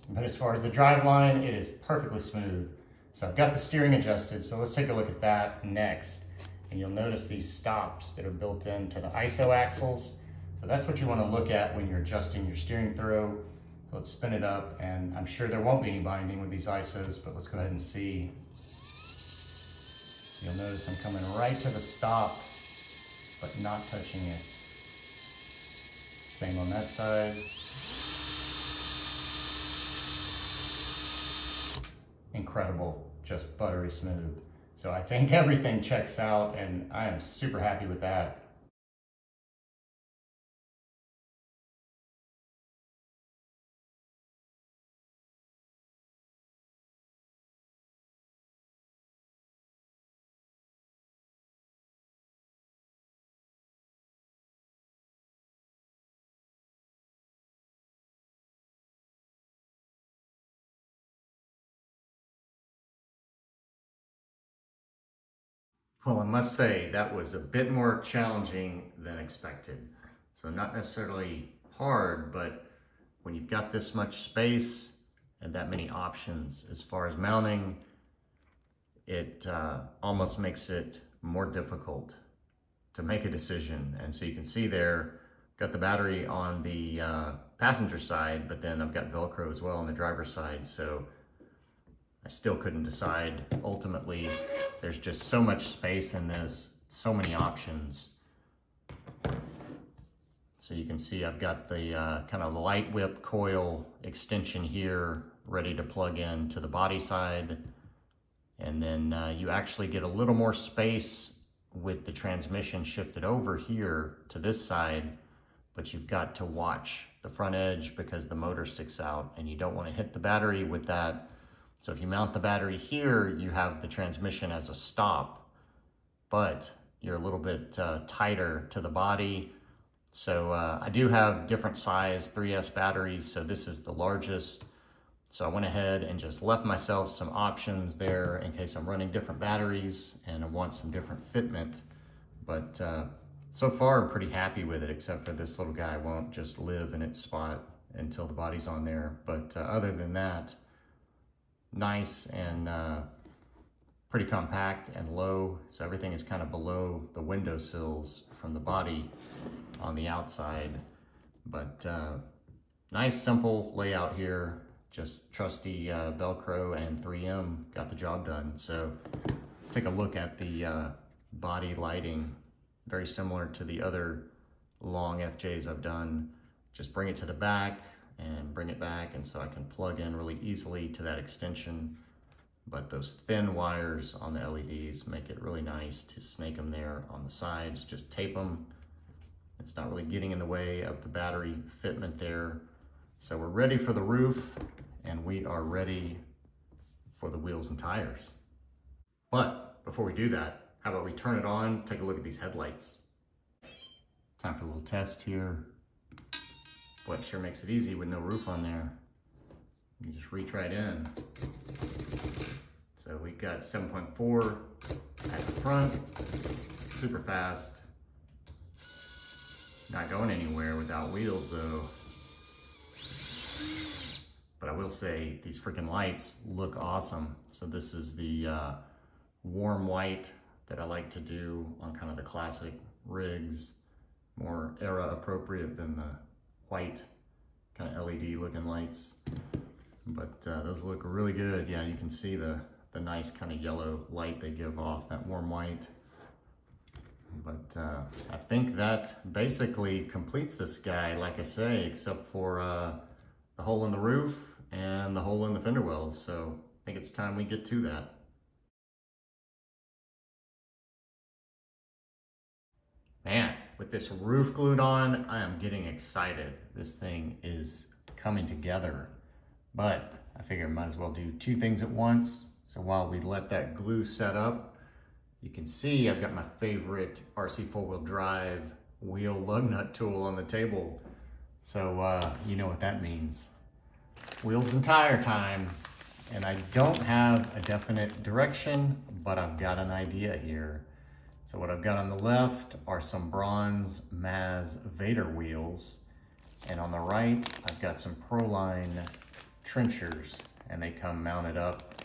But as far as the drive line, it is perfectly smooth. So I've got the steering adjusted, so let's take a look at that next. And you'll notice these stops that are built into the ISO axles. So that's what you want to look at when you're adjusting your steering throw. So let's spin it up, and I'm sure there won't be any binding with these ISOs, but let's go ahead and see. You'll notice I'm coming right to the stop, but not touching it. Same on that side. Incredible, just buttery smooth. So I think everything checks out, and I am super happy with that. Well, I must say that was a bit more challenging than expected. So not necessarily hard, but when you've got this much space and that many options as far as mounting, it almost makes it more difficult to make a decision. And so you can see there, got the battery on the passenger side, but then I've got Velcro as well on the driver's side. So I still couldn't decide. Ultimately, there's just so much space in this, so many options. So you can see I've got the kind of light whip coil extension here ready to plug in to the body side. And then you actually get a little more space with the transmission shifted over here to this side, but you've got to watch the front edge because the motor sticks out and you don't want to hit the battery with that. So if you mount the battery here, you have the transmission as a stop, but you're a little bit tighter to the body. So I do have different size 3S batteries, so this is the largest. So I went ahead and just left myself some options there in case I'm running different batteries and I want some different fitment. But so far I'm pretty happy with it, except for this little guy won't just live in its spot until the body's on there. But other than that, nice and pretty compact and low. So everything is kind of below the window sills from the body on the outside. But nice simple layout here. Just trusty Velcro and 3M got the job done. So let's take a look at the body lighting. Very similar to the other long FJs I've done. Just bring it to the back and bring it back, and so I can plug in really easily to that extension. But those thin wires on the LEDs make it really nice to snake them there on the sides. Just tape them. It's not really getting in the way of the battery fitment there. So we're ready for the roof, and we are ready for the wheels and tires. But before we do that, how about we turn it on, take a look at these headlights. Time for a little test here. Boy, it sure makes it easy with no roof on there. You just reach right in. So we've got 7.4 at the front, super fast. Not going anywhere without wheels though. But I will say these freaking lights look awesome. So this is the warm white that I like to do on kind of the classic rigs, more era appropriate than the white kind of LED looking lights. But those look really good. Yeah, you can see the nice kind of yellow light they give off, that warm white. But I think that basically completes this guy, like I say, except for the hole in the roof and the hole in the fender wells. So I think it's time we get to that. Man, with this roof glued on, I am getting excited. This thing is coming together, but I figure I might as well do two things at once. So while we let that glue set up, you can see I've got my favorite RC four-wheel drive wheel lug nut tool on the table. So you know what that means. Wheels and tire time. And I don't have a definite direction, but I've got an idea here. So what I've got on the left are some bronze Mazz Vader wheels. And on the right, I've got some Proline trenchers, and they come mounted up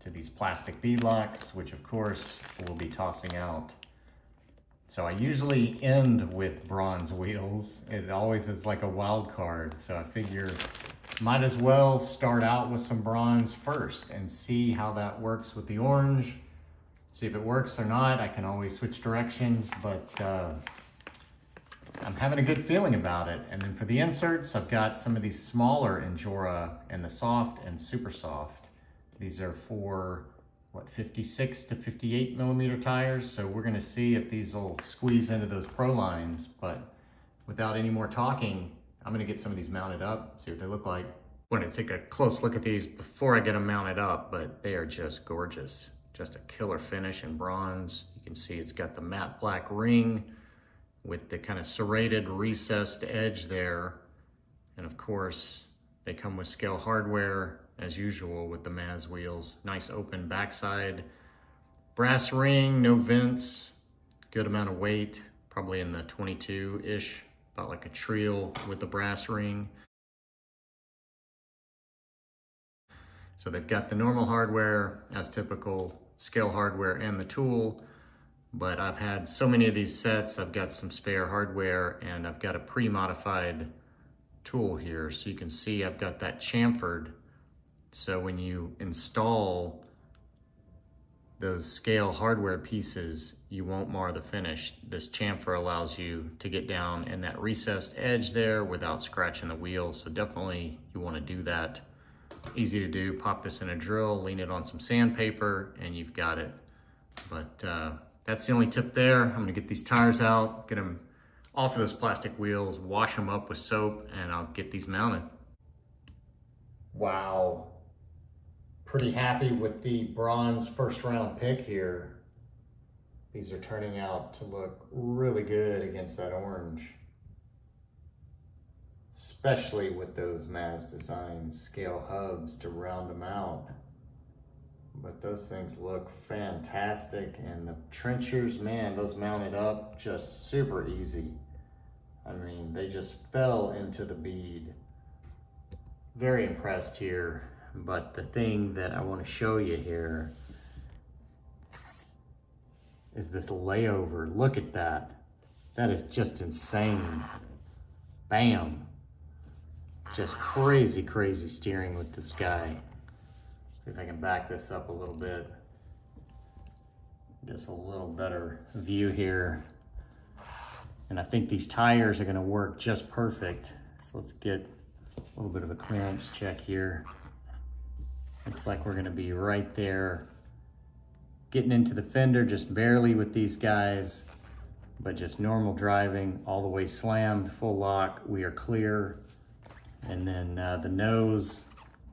to these plastic beadlocks, which of course we'll be tossing out. So I usually end with bronze wheels. It always is like a wild card. So I figure might as well start out with some bronze first and see how that works with the orange. See if it works or not. I can always switch directions, but I'm having a good feeling about it. And then for the inserts, I've got some of these smaller Injora and the soft and super soft. These are for, what, 56 to 58 millimeter tires. So we're gonna see if these will squeeze into those Pro lines. But without any more talking, I'm gonna get some of these mounted up, see what they look like. I'm gonna take a close look at these before I get them mounted up, but they are just gorgeous. Just a killer finish in bronze. You can see it's got the matte black ring with the kind of serrated recessed edge there. And of course, they come with scale hardware as usual with the Mazz wheels. Nice open backside. Brass ring, no vents, good amount of weight, probably in the 22-ish, about like a trio with the brass ring. So they've got the normal hardware as typical, scale hardware and the tool, but I've had so many of these sets, I've got some spare hardware and I've got a pre-modified tool here. So you can see I've got that chamfered. So when you install those scale hardware pieces, you won't mar the finish. This chamfer allows you to get down in that recessed edge there without scratching the wheel. So definitely you want to do that. Easy to do. Pop this in a drill, lean it on some sandpaper, and you've got it. But that's the only tip there. I'm gonna get these tires out, get them off of those plastic wheels, wash them up with soap, and I'll get these mounted. Wow. Pretty happy with the bronze first round pick here. These are turning out to look really good against that orange. Especially with those Mazz design scale hubs to round them out. But those things look fantastic, and the trenchers, man, those mounted up just super easy. I mean, they just fell into the bead. Very impressed here, but the thing that I want to show you here is this layover. Look at that. That is just insane. Bam. Just crazy, crazy steering with this guy. See if I can back this up a little bit. Just a little better view here. And I think these tires are gonna work just perfect. So let's get a little bit of a clearance check here. Looks like we're gonna be right there. Getting into the fender just barely with these guys, but just normal driving, all the way slammed, full lock, we are clear. And then the nose,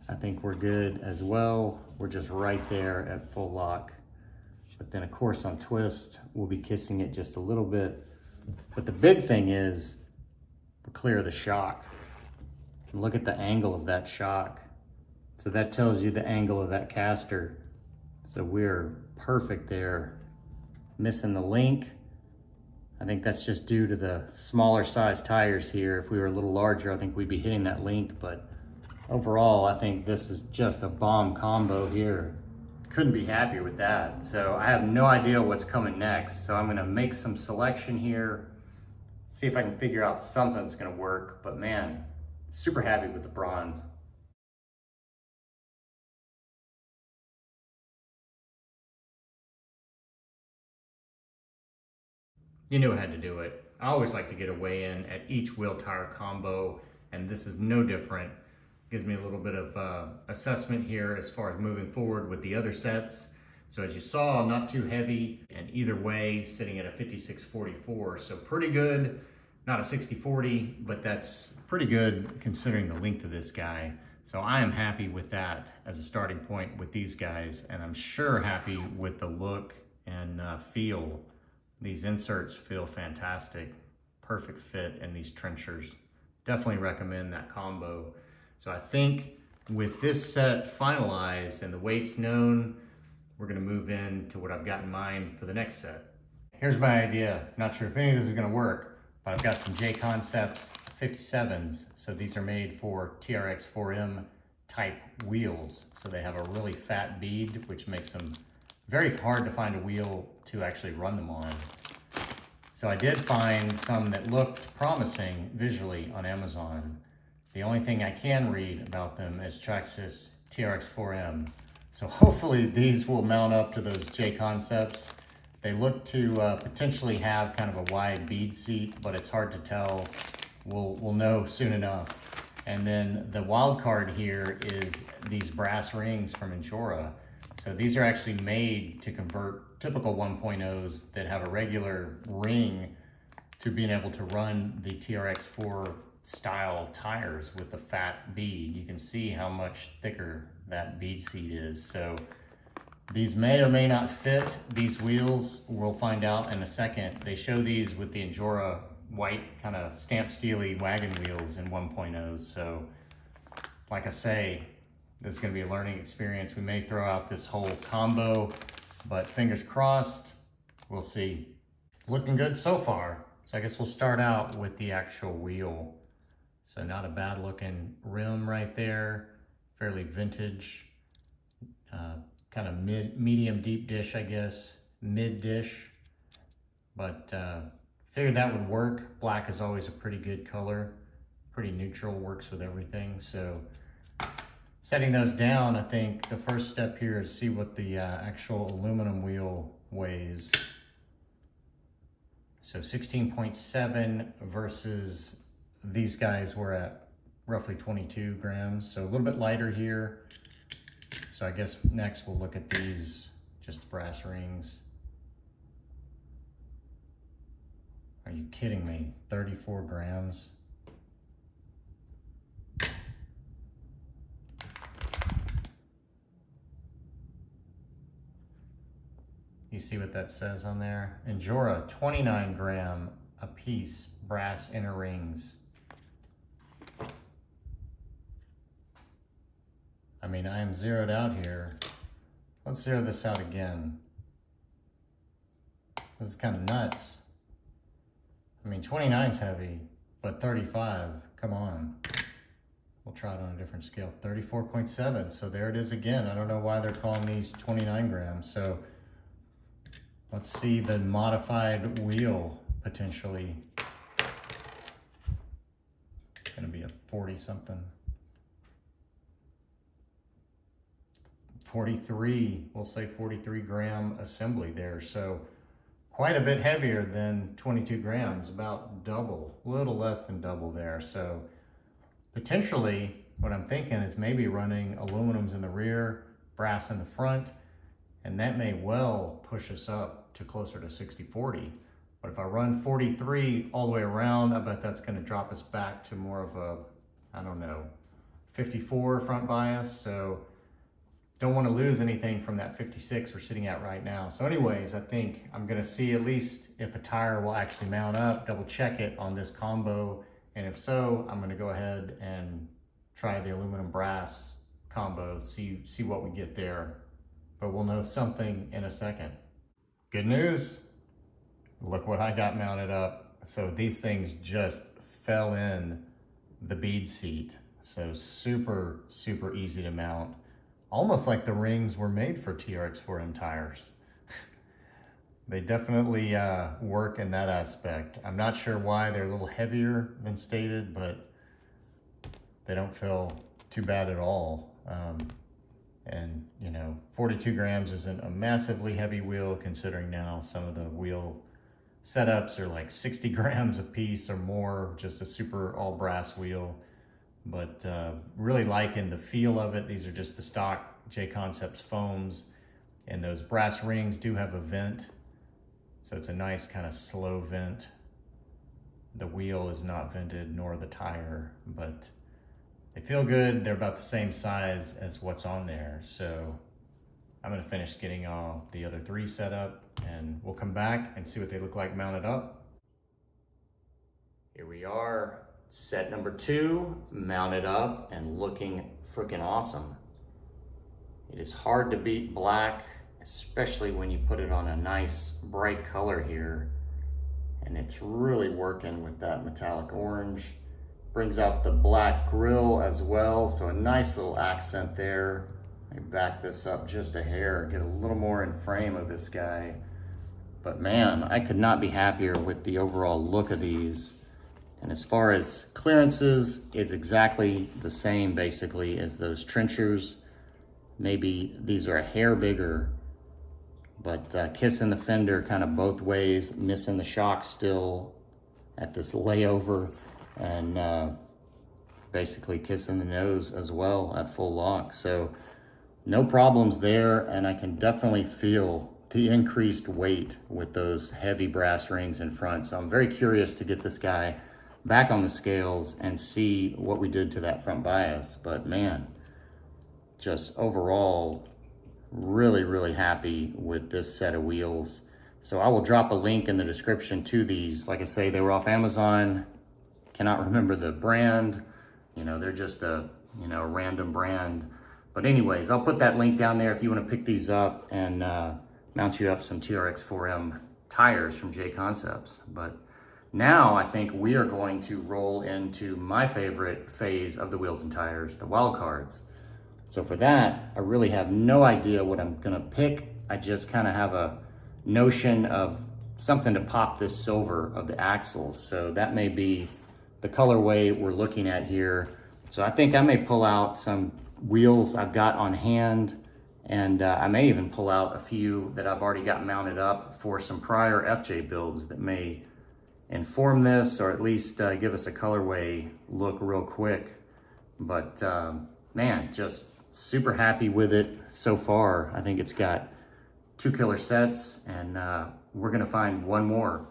I think we're good as well. We're just right there at full lock. But then of course on twist, we'll be kissing it just a little bit. But the big thing is, we're clear of the shock. And look at the angle of that shock. So that tells you the angle of that caster. So we're perfect there. Missing the link. I think that's just due to the smaller size tires here. If we were a little larger, I think we'd be hitting that link, but overall, I think this is just a bomb combo here. Couldn't be happier with that. So I have no idea what's coming next. So I'm gonna make some selection here, see if I can figure out something that's gonna work, but man, super happy with the bronze. You knew I had to do it. I always like to get a weigh in at each wheel tire combo, and this is no different. Gives me a little bit of assessment here as far as moving forward with the other sets. So as you saw, not too heavy, and either way, sitting at a 56-44. So pretty good, not a 60-40, but that's pretty good considering the length of this guy. So I am happy with that as a starting point with these guys, and I'm sure happy with the look and feel. These inserts feel fantastic. Perfect fit in these trenchers. Definitely recommend that combo. So I think with this set finalized and the weights known, we're gonna move into what I've got in mind for the next set. Here's my idea. Not sure if any of this is gonna work, but I've got some J Concepts 57s. So these are made for TRX 4M type wheels. So they have a really fat bead, which makes them very hard to find a wheel to actually run them on. So I did find some that looked promising visually on Amazon. The only thing I can read about them is Traxxas TRX 4M. So hopefully these will mount up to those J Concepts. They look to potentially have kind of a wide bead seat, but it's hard to tell. We'll know soon enough. And then the wild card here is these brass rings from Injora. So these are actually made to convert typical 1.0s that have a regular ring to being able to run the TRX4 style tires with the fat bead. You can see how much thicker that bead seat is. So these may or may not fit these wheels. We'll find out in a second. They show these with the Injora white kind of stamp steely wagon wheels in 1.0s. So like I say, this is going to be a learning experience. We may throw out this whole combo but fingers crossed, we'll see. Looking good so far. So I guess we'll start out with the actual wheel. So not a bad looking rim right there, fairly vintage, kind of medium deep dish, I guess, mid dish, but figured that would work. Black is always a pretty good color, pretty neutral, works with everything. So setting those down, I think the first step here is see what the actual aluminum wheel weighs. So 16.7 versus these guys were at roughly 22 grams. So a little bit lighter here. So I guess next we'll look at these, just the brass rings. Are you kidding me? 34 grams. You see what that says on there? Injora, 29 gram a piece, brass inner rings. I mean, I am zeroed out here. Let's zero this out again. This is kind of nuts. I mean, 29's heavy, but 35, come on. We'll try it on a different scale. 34.7, so there it is again. I don't know why they're calling these 29 grams. So let's see the modified wheel potentially. Gonna be a 40 something. 43, we'll say 43 gram assembly there. So quite a bit heavier than 22 grams, about double, a little less than double there. So potentially what I'm thinking is maybe running aluminums in the rear, brass in the front, and that may well push us up to closer to 60-40. But if I run 43 all the way around, I bet that's gonna drop us back to more of a, I don't know, 54 front bias. So don't want to lose anything from that 56 we're sitting at right now. So anyways, I think I'm gonna see at least if a tire will actually mount up, double check it on this combo. And if so, I'm gonna go ahead and try the aluminum brass combo, see what we get there. But we'll know something in a second. Good news, look what I got mounted up. So these things just fell in the bead seat. So super, super easy to mount. Almost like the rings were made for TRX4M tires. They definitely work in that aspect. I'm not sure why they're a little heavier than stated, but they don't feel too bad at all. And you know, 42 grams isn't a massively heavy wheel, considering now some of the wheel setups are like 60 grams a piece or more, just a super all brass wheel. But really liking the feel of it. These are just the stock J-Concepts foams, and those brass rings do have a vent, so it's a nice kind of slow vent. The wheel is not vented, nor the tire, but they feel good. They're about the same size as what's on there. So I'm gonna finish getting all the other three set up, and we'll come back and see what they look like mounted up. Here we are. Set number 2, mounted up and looking freaking awesome. It is hard to beat black, especially when you put it on a nice bright color here. And it's really working with that metallic orange. Brings out the black grille as well, so a nice little accent there. Let me back this up just a hair, get a little more in frame of this guy. But man, I could not be happier with the overall look of these. And as far as clearances, it's exactly the same basically as those trenchers. Maybe these are a hair bigger, but kissing the fender kind of both ways, missing the shock still at this layover, and basically kissing the nose as well at full lock. So no problems there, and I can definitely feel the increased weight with those heavy brass rings in front. So I'm very curious to get this guy back on the scales and see what we did to that front bias. But man, just overall, really, really happy with this set of wheels. So I will drop a link in the description to these. Like I say, they were off Amazon. Cannot remember the brand. You know, they're just a, you know, random brand. But anyways, I'll put that link down there if you want to pick these up and mount you up some TRX4M tires from J Concepts. But now I think we are going to roll into my favorite phase of the wheels and tires, the wild cards. So for that, I really have no idea what I'm gonna pick. I just kind of have a notion of something to pop this silver of the axles. So that may be the colorway we're looking at here. So I think I may pull out some wheels I've got on hand, and I may even pull out a few that I've already got mounted up for some prior FJ builds that may inform this, or at least give us a colorway look real quick. But man, just super happy with it so far. I think it's got 2 killer sets, and we're gonna find one more.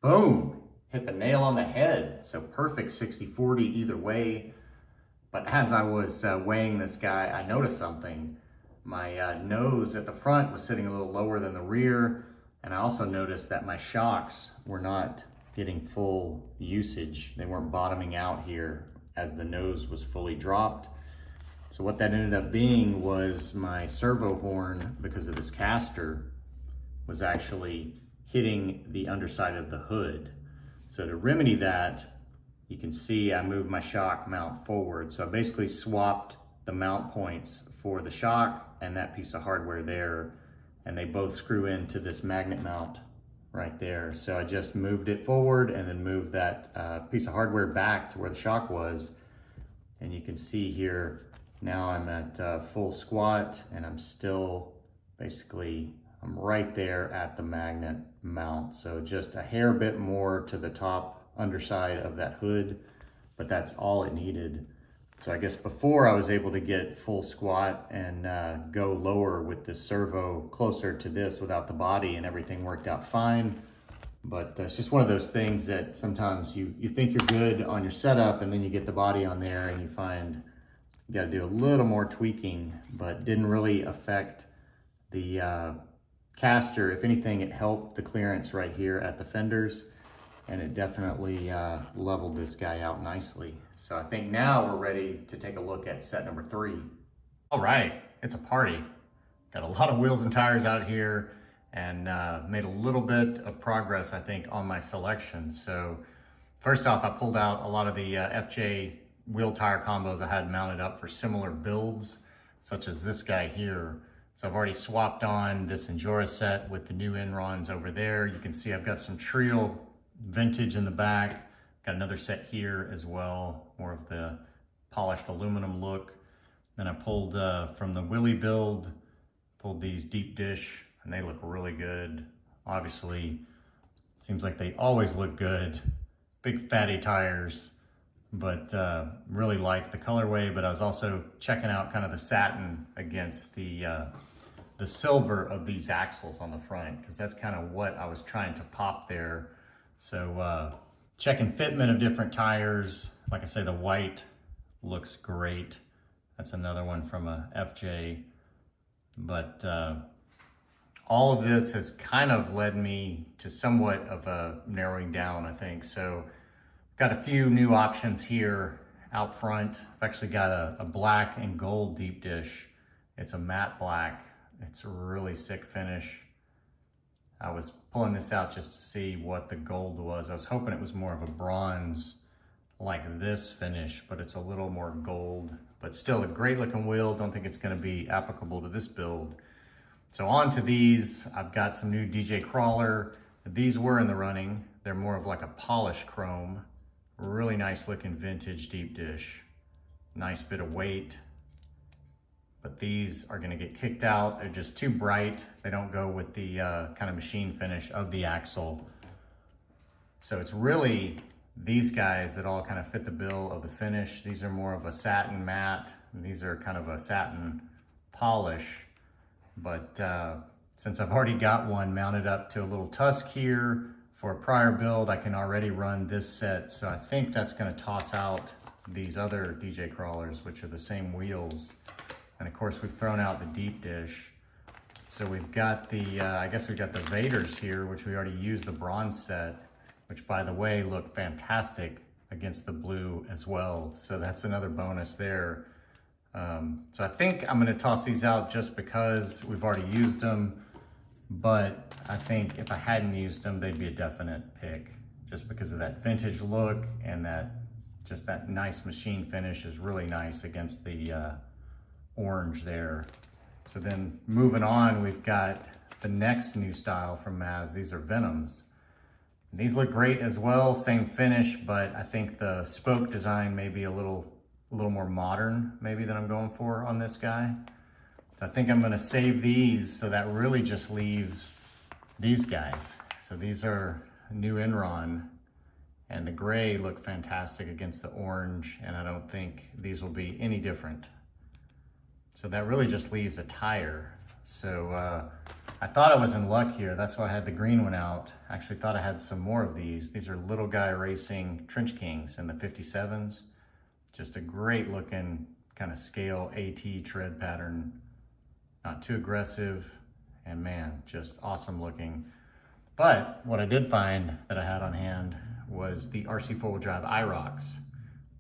Boom, hit the nail on the head. So perfect 60-40 either way. But as I was weighing this guy, I noticed something. My nose at the front was sitting a little lower than the rear. And I also noticed that my shocks were not getting full usage. They weren't bottoming out here as the nose was fully dropped. So what that ended up being was my servo horn, because of this caster, was actually hitting the underside of the hood. So to remedy that, you can see I moved my shock mount forward. So I basically swapped the mount points for the shock and that piece of hardware there, and they both screw into this magnet mount right there. So I just moved it forward and then moved that piece of hardware back to where the shock was. And you can see here, now I'm at full squat, and I'm still basically, I'm right there at the magnet mount. So just a hair bit more to the top underside of that hood, but that's all it needed. So I guess before I was able to get full squat and go lower with the servo closer to this without the body, and everything worked out fine. But it's just one of those things that sometimes you think you're good on your setup, and then you get the body on there and you find you got to do a little more tweaking, but didn't really affect the caster. If anything, it helped the clearance right here at the fenders, and it definitely leveled this guy out nicely. So I think now we're ready to take a look at set number 3. All right, it's a party. Got a lot of wheels and tires out here, and made a little bit of progress, I think, on my selection. So first off, I pulled out a lot of the FJ wheel tire combos I had mounted up for similar builds, such as this guy here. So I've already swapped on this Endura set with the new Enrons over there. You can see I've got some Trio vintage in the back. Got another set here as well, more of the polished aluminum look. Then I pulled from the Willy build, pulled these deep dish, and they look really good. Obviously, seems like they always look good. Big fatty tires, but really liked the colorway. But I was also checking out kind of the satin against the silver of these axles on the front, because that's kind of what I was trying to pop there. So checking fitment of different tires. Like I say, the white looks great. That's another one from a FJ. But all of this has kind of led me to somewhat of a narrowing down, I think. So got a few new options here out front. I've actually got a black and gold deep dish. It's a matte black. It's a really sick finish. I was pulling this out just to see what the gold was. I was hoping it was more of a bronze like this finish, but it's a little more gold, but still a great looking wheel. Don't think it's gonna be applicable to this build. So on to these, I've got some new DJ Crawler. These were in the running. They're more of like a polished chrome. Really nice looking vintage deep dish. Nice bit of weight. But these are gonna get kicked out. They're just too bright. They don't go with the kind of machine finish of the axle. So it's really these guys that all kind of fit the bill of the finish. These are more of a satin matte. These are kind of a satin polish. But since I've already got one mounted up to a little tusk here for a prior build, I can already run this set. So I think that's gonna toss out these other DJ Crawlers, which are the same wheels. And of course, we've thrown out the deep dish. So we've got the, I guess we've got the Vaders here, which we already used the bronze set, which by the way, look fantastic against the blue as well. So that's another bonus there. So I think I'm gonna toss these out just because we've already used them, but I think if I hadn't used them, they'd be a definite pick just because of that vintage look, and that just that nice machine finish is really nice against the orange there. So then moving on, we've got the next new style from Mazz. These are Venoms. And these look great as well, same finish, but I think the spoke design may be a little more modern maybe than I'm going for on this guy. So I think I'm gonna save these, so that really just leaves these guys. So these are new Enron, and the gray look fantastic against the orange, and I don't think these will be any different. So that really just leaves a tire. So I thought I was in luck here. That's why I had the green one out. I actually thought I had some more of these. These are Little Guy Racing Trench Kings in the 57s. Just a great looking kind of scale AT tread pattern. Not too aggressive, and man, just awesome looking. But what I did find that I had on hand was the RC 4-wheel drive IROCs.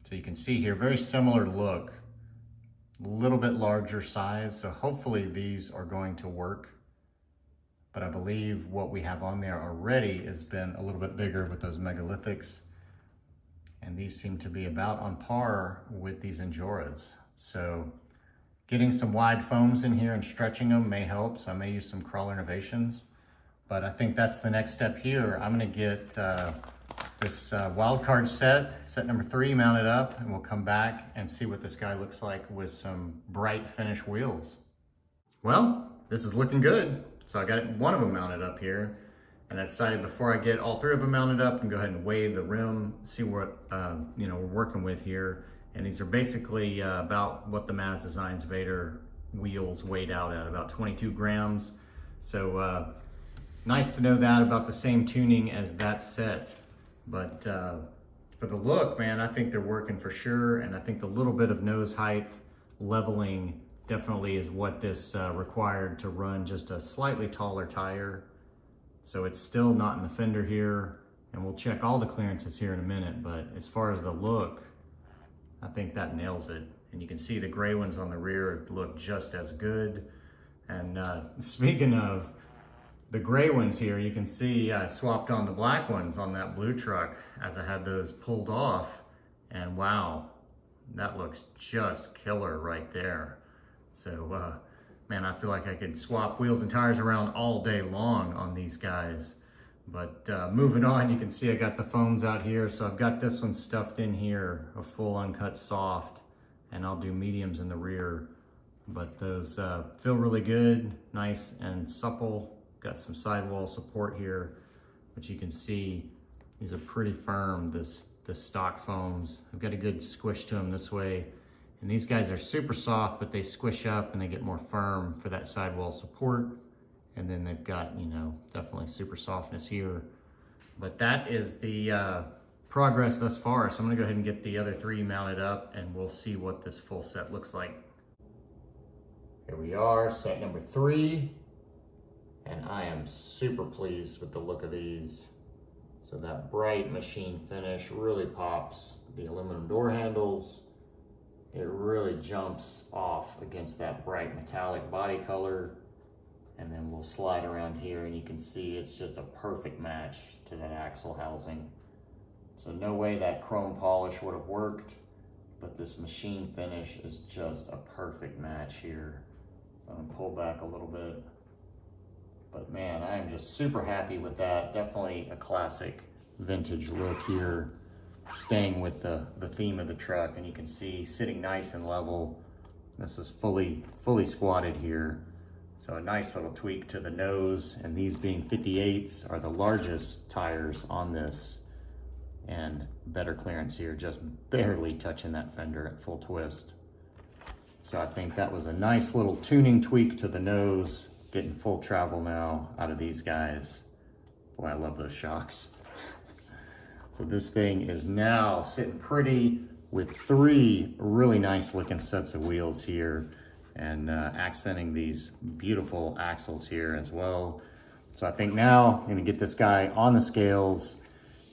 So you can see here, very similar look, a little bit larger size. So hopefully these are going to work. But I believe what we have on there already has been a little bit bigger with those megalithics. And these seem to be about on par with these Enjoras. So getting some wide foams in here and stretching them may help. So I may use some crawler innovations. But I think that's the next step here. I'm gonna get this wildcard set number 3, mounted up, and we'll come back and see what this guy looks like with some bright finish wheels. Well, this is looking good. So I got one of them mounted up here, and I decided before I get all 3 of them mounted up and go ahead and weigh the rim, see what we're working with here. And these are basically about what the Mazz Designs Vader wheels weighed out at, about 22 grams. So nice to know that, about the same tuning as that set. But for the look, man, I think they're working for sure. And I think the little bit of nose height leveling definitely is what this required to run just a slightly taller tire. So it's still not in the fender here, and we'll check all the clearances here in a minute, but as far as the look, I think that nails it. And you can see the gray ones on the rear look just as good. And speaking of the gray ones here, you can see I swapped on the black ones on that blue truck as I had those pulled off, and wow, that looks just killer right there. So, man, I feel like I could swap wheels and tires around all day long on these guys. But moving on, you can see I got the foams out here. So I've got this one stuffed in here, a full uncut soft, and I'll do mediums in the rear. But those feel really good, nice and supple. Got some sidewall support here, but you can see these are pretty firm, the stock foams. I've got a good squish to them this way. And these guys are super soft, but they squish up and they get more firm for that sidewall support. And then they've got, definitely super softness here. But that is the progress thus far. So I'm gonna go ahead and get the other 3 mounted up, and we'll see what this full set looks like. Here we are, set number 3. And I am super pleased with the look of these. So that bright machine finish really pops. The aluminum door handles, it really jumps off against that bright metallic body color. And then we'll slide around here and you can see it's just a perfect match to that axle housing. So no way that chrome polish would have worked, but this machine finish is just a perfect match here. So I'm gonna pull back a little bit. But man, I am just super happy with that. Definitely a classic vintage look here, staying with the theme of the truck. And you can see sitting nice and level. This is fully squatted here. So a nice little tweak to the nose, and these being 58s are the largest tires on this, and better clearance here, just barely touching that fender at full twist. So I think that was a nice little tuning tweak to the nose, getting full travel now out of these guys. Boy, I love those shocks. So this thing is now sitting pretty with 3 really nice looking sets of wheels here, and accenting these beautiful axles here as well. So I think now I'm gonna get this guy on the scales,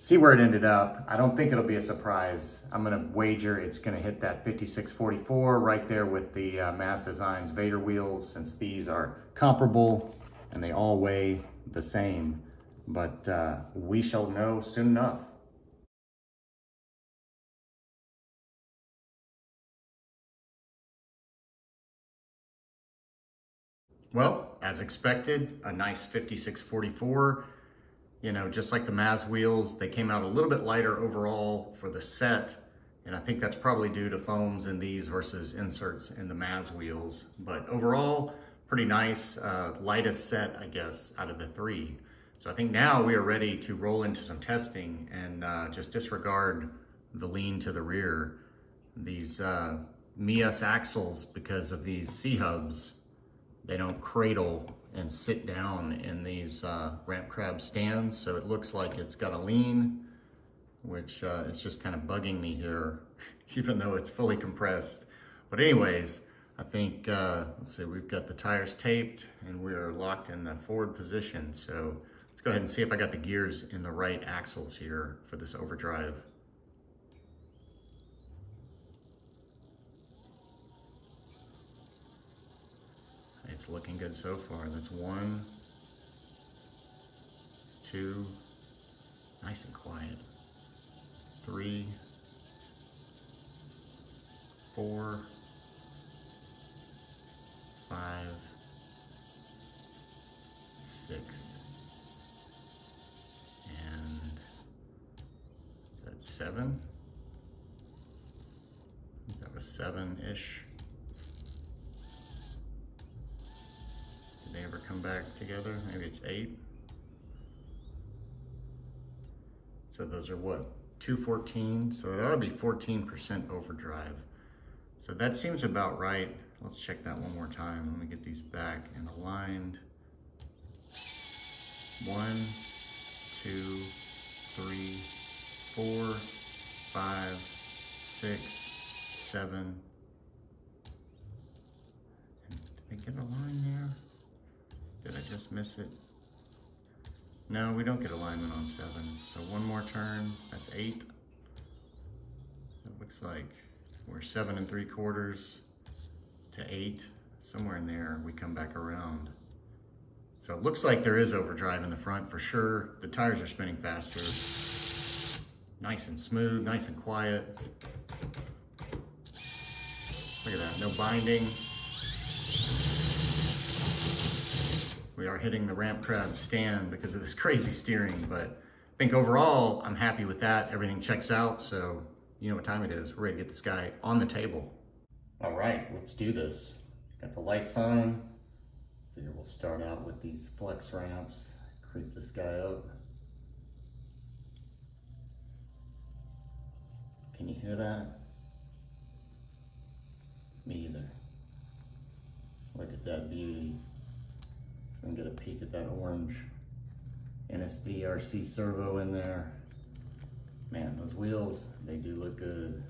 see where it ended up. I don't think it'll be a surprise. I'm gonna wager it's gonna hit that 5644 right there with the Mazz Designs Vader wheels, since these are comparable and they all weigh the same. But we shall know soon enough. Well, as expected, a nice 5644. You know, just like the Mazz wheels, they came out a little bit lighter overall for the set. And I think that's probably due to foams in these versus inserts in the Mazz wheels. But overall, pretty nice, lightest set, I guess, out of the three. So I think now we are ready to roll into some testing and just disregard the lean to the rear. These MEUS axles, because of these C-hubs, they don't cradle and sit down in these ramp crab stands, so it looks like it's got a lean, which it's just kind of bugging me here, even though it's fully compressed. But anyways, I think, let's see, we've got the tires taped and we are locked in the forward position. So let's go ahead and see if I got the gears in the right axles here for this overdrive. It's looking good so far. That's 1, 2, nice and quiet. 3, 4, 5, 6, and is that 7? I think that was 7-ish. They ever come back together? Maybe it's 8. So those are what, 214? So it ought to be 14% overdrive. So that seems about right. Let's check that one more time. Let me get these back and aligned. 1, 2, 3, 4, 5, 6, 7. Did I get a line there? Did I just miss it? No, we don't get alignment on 7. So one more turn, that's 8. It looks like we're 7 3/4 to 8. Somewhere in there, we come back around. So it looks like there is overdrive in the front for sure. The tires are spinning faster. Nice and smooth, nice and quiet. Look at that, no binding. We are hitting the ramp crab stand because of this crazy steering, but I think overall, I'm happy with that. Everything checks out, so you know what time it is. We're ready to get this guy on the table. All right, let's do this. Got the lights on. Figure we'll start out with these flex ramps. Creep this guy up. Can you hear that? Me either. Look at that beauty. And get a peek at that orange NSDRC servo in there. Man, those wheels, they do look good.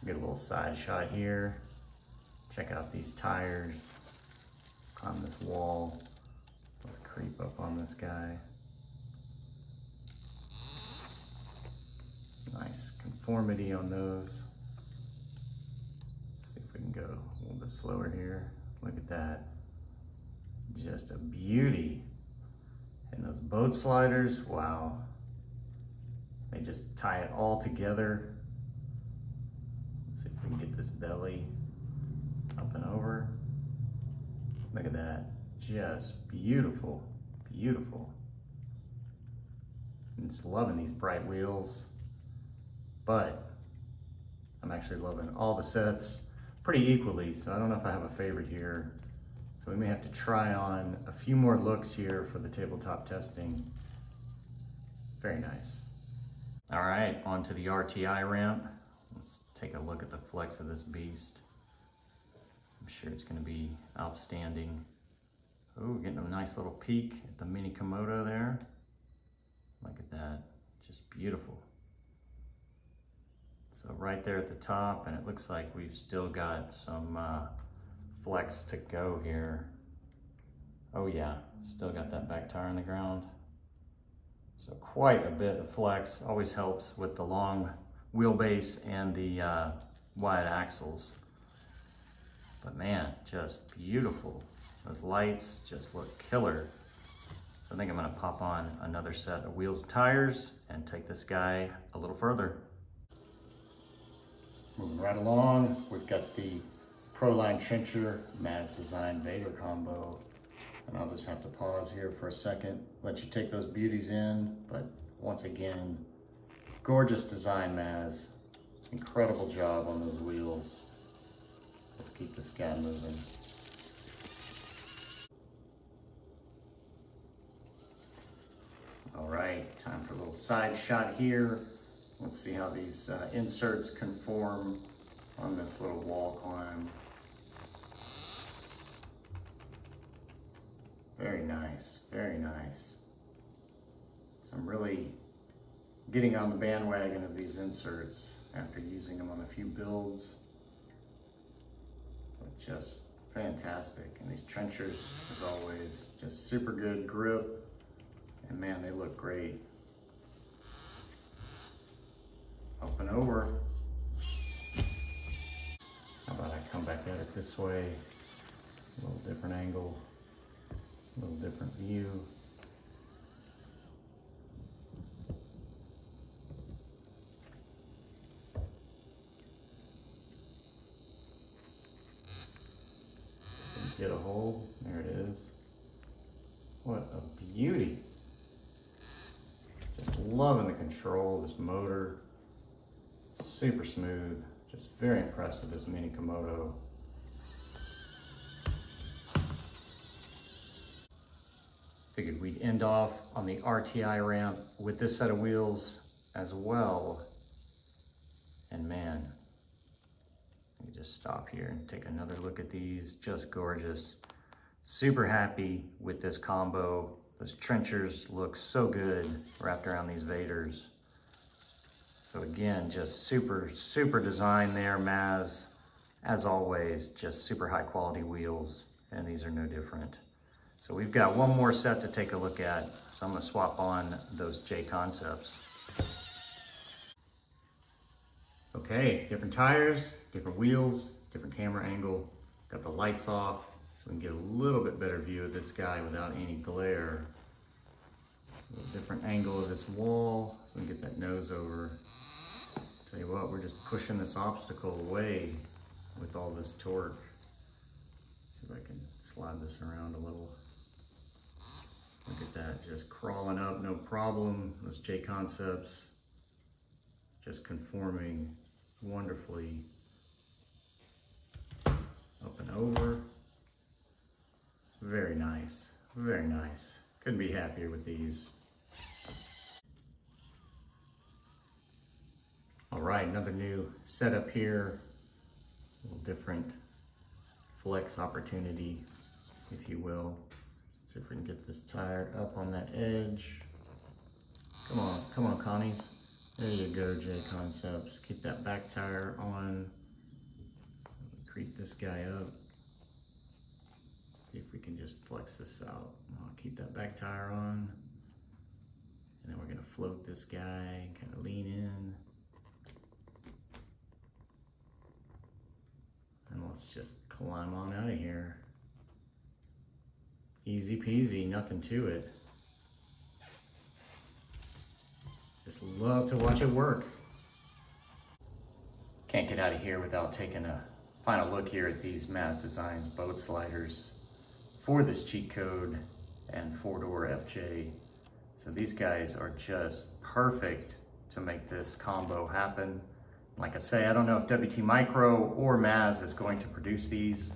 Get a little side shot here. Check out these tires. Climb this wall. Let's creep up on this guy. Nice conformity on those. We can go a little bit slower here. Look at that. Just a beauty. And those boat sliders, wow. They just tie it all together. Let's see if we can get this belly up and over. Look at that. Just beautiful, beautiful. I'm just loving these bright wheels. But I'm actually loving all the sets pretty equally, so I don't know if I have a favorite here. So we may have to try on a few more looks here for the tabletop testing. Very nice. All right, on to the RTI ramp. Let's take a look at the flex of this beast. I'm sure it's gonna be outstanding. Oh, getting a nice little peek at the mini Komodo there. Look at that, just beautiful. So right there at the top, and it looks like we've still got some flex to go here. Oh yeah, still got that back tire on the ground. So quite a bit of flex, always helps with the long wheelbase and the wide axles. But man, just beautiful. Those lights just look killer. So I think I'm gonna pop on another set of wheels and tires and take this guy a little further. Moving right along, we've got the Proline Trencher Mazz Design Vader combo. And I'll just have to pause here for a second, let you take those beauties in. But once again, gorgeous design, Mazz. Incredible job on those wheels. Let's keep this guy moving. All right, time for a little side shot here. Let's see how these inserts conform on this little wall climb. Very nice, very nice. So I'm really getting on the bandwagon of these inserts after using them on a few builds. But just fantastic. And these trenchers, as always, just super good grip. And man, they look great. Up and over. How about I come back at it this way? A little different angle, a little different view. Get a hold, there it is. What a beauty. Just loving the control, this motor. Super smooth, just very impressed with this mini Komodo. Figured we'd end off on the RTI ramp with this set of wheels as well. And man, let me just stop here and take another look at these, just gorgeous. Super happy with this combo. Those trenchers look so good wrapped around these Vaders. So again, just super, super design there, Mazz. As always, just super high quality wheels, and these are no different. So we've got one more set to take a look at. So I'm gonna swap on those J Concepts. Okay, different tires, different wheels, different camera angle. Got the lights off, so we can get a little bit better view of this guy without any glare. A little different angle of this wall, so we can get that nose over. Tell you what, we're just pushing this obstacle away with all this torque. See if I can slide this around a little. Look at that, just crawling up, no problem. Those J Concepts just conforming wonderfully. Up and over. Very nice, very nice. Couldn't be happier with these. All right, another new setup here. A little different flex opportunity, if you will. See if we can get this tire up on that edge. Come on, Connies. There you go, J Concepts. Keep that back tire on. Creep this guy up. See if we can just flex this out. I'll keep that back tire on. And then we're gonna float this guy, kind of lean in. And let's just climb on out of here. Easy peasy, nothing to it. Just love to watch it work. Can't get out of here without taking a final look here at these Mazz Designs boat sliders for this cheat code and 4-door FJ. So these guys are just perfect to make this combo happen. Like I say, I don't know if WTMicro or Mazz is going to produce these.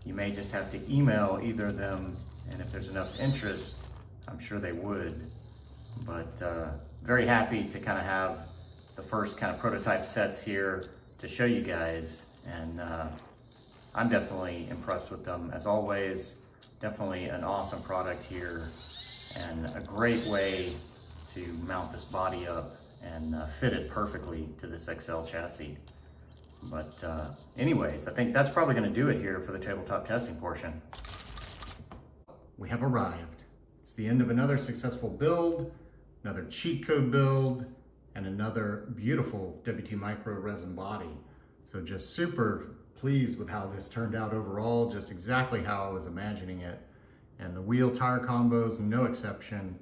You may just have to email either of them, and if there's enough interest, I'm sure they would. But very happy to kind of have the first kind of prototype sets here to show you guys. And I'm definitely impressed with them. As always, definitely an awesome product here and a great way to mount this body up and fit it perfectly to this XL chassis. But anyways, I think that's probably gonna do it here for the tabletop testing portion. we have arrived. It's the end of another successful build, another cheat code build, and another beautiful WTMicro resin body. So just super pleased with how this turned out overall, just exactly how I was imagining it. And the wheel tire combos, no exception.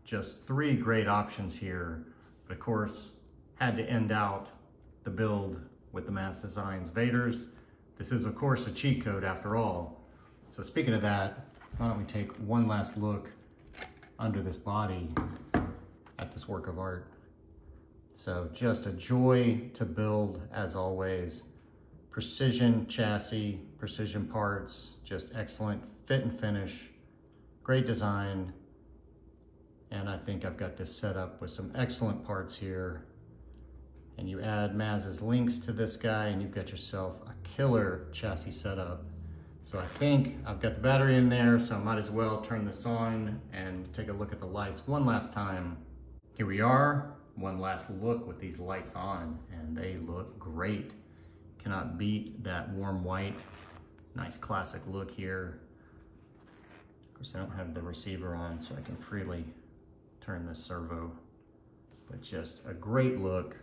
Just 3 great options here. But of course, had to end out the build with the Mazz Designs Vaders. This is of course a cheat code after all. So speaking of that, why don't we take one last look under this body at this work of art. So just a joy to build as always. Precision chassis, precision parts, just excellent fit and finish, great design. And I think I've got this set up with some excellent parts here. And you add Mazz's links to this guy and you've got yourself a killer chassis setup. So I think I've got the battery in there, so I might as well turn this on and take a look at the lights one last time. Here we are, one last look with these lights on, and they look great. Cannot beat that warm white. Nice classic look here. Of course, I don't have the receiver on, so I can freely turn this servo. But just a great look,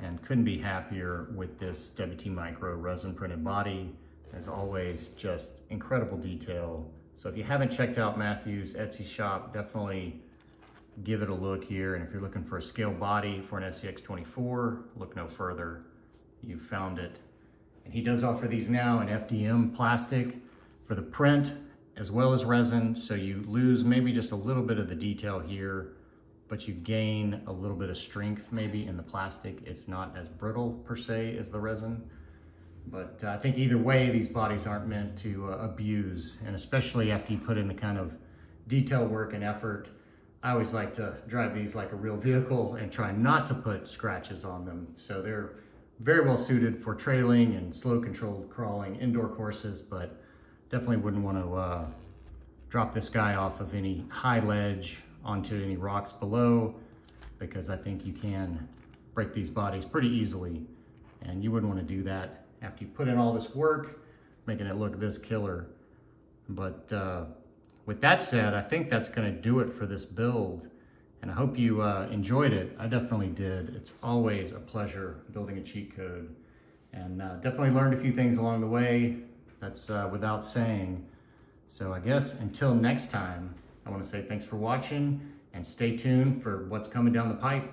and couldn't be happier with this WTMicro resin printed body. As always, just incredible detail. So if you haven't checked out Matthew's Etsy shop, definitely give it a look here. And if you're looking for a scale body for an SCX24, look no further. You've found it. And he does offer these now in FDM plastic for the print as well as resin. So you lose maybe just a little bit of the detail here, but you gain a little bit of strength maybe in the plastic. It's not as brittle per se as the resin. But I think either way, these bodies aren't meant to abuse, and especially after you put in the kind of detail work and effort. I always like to drive these like a real vehicle and try not to put scratches on them. So they're very well suited for trailing and slow controlled crawling indoor courses, but definitely wouldn't want to drop this guy off of any high ledge onto any rocks below, because I think you can break these bodies pretty easily, and you wouldn't want to do that after you put in all this work, making it look this killer. But with that said, I think that's gonna do it for this build. And I hope you enjoyed it. I definitely did. It's always a pleasure building a cheat code. And definitely learned a few things along the way. That's without saying. So I guess until next time, I wanna say thanks for watching and stay tuned for what's coming down the pipe.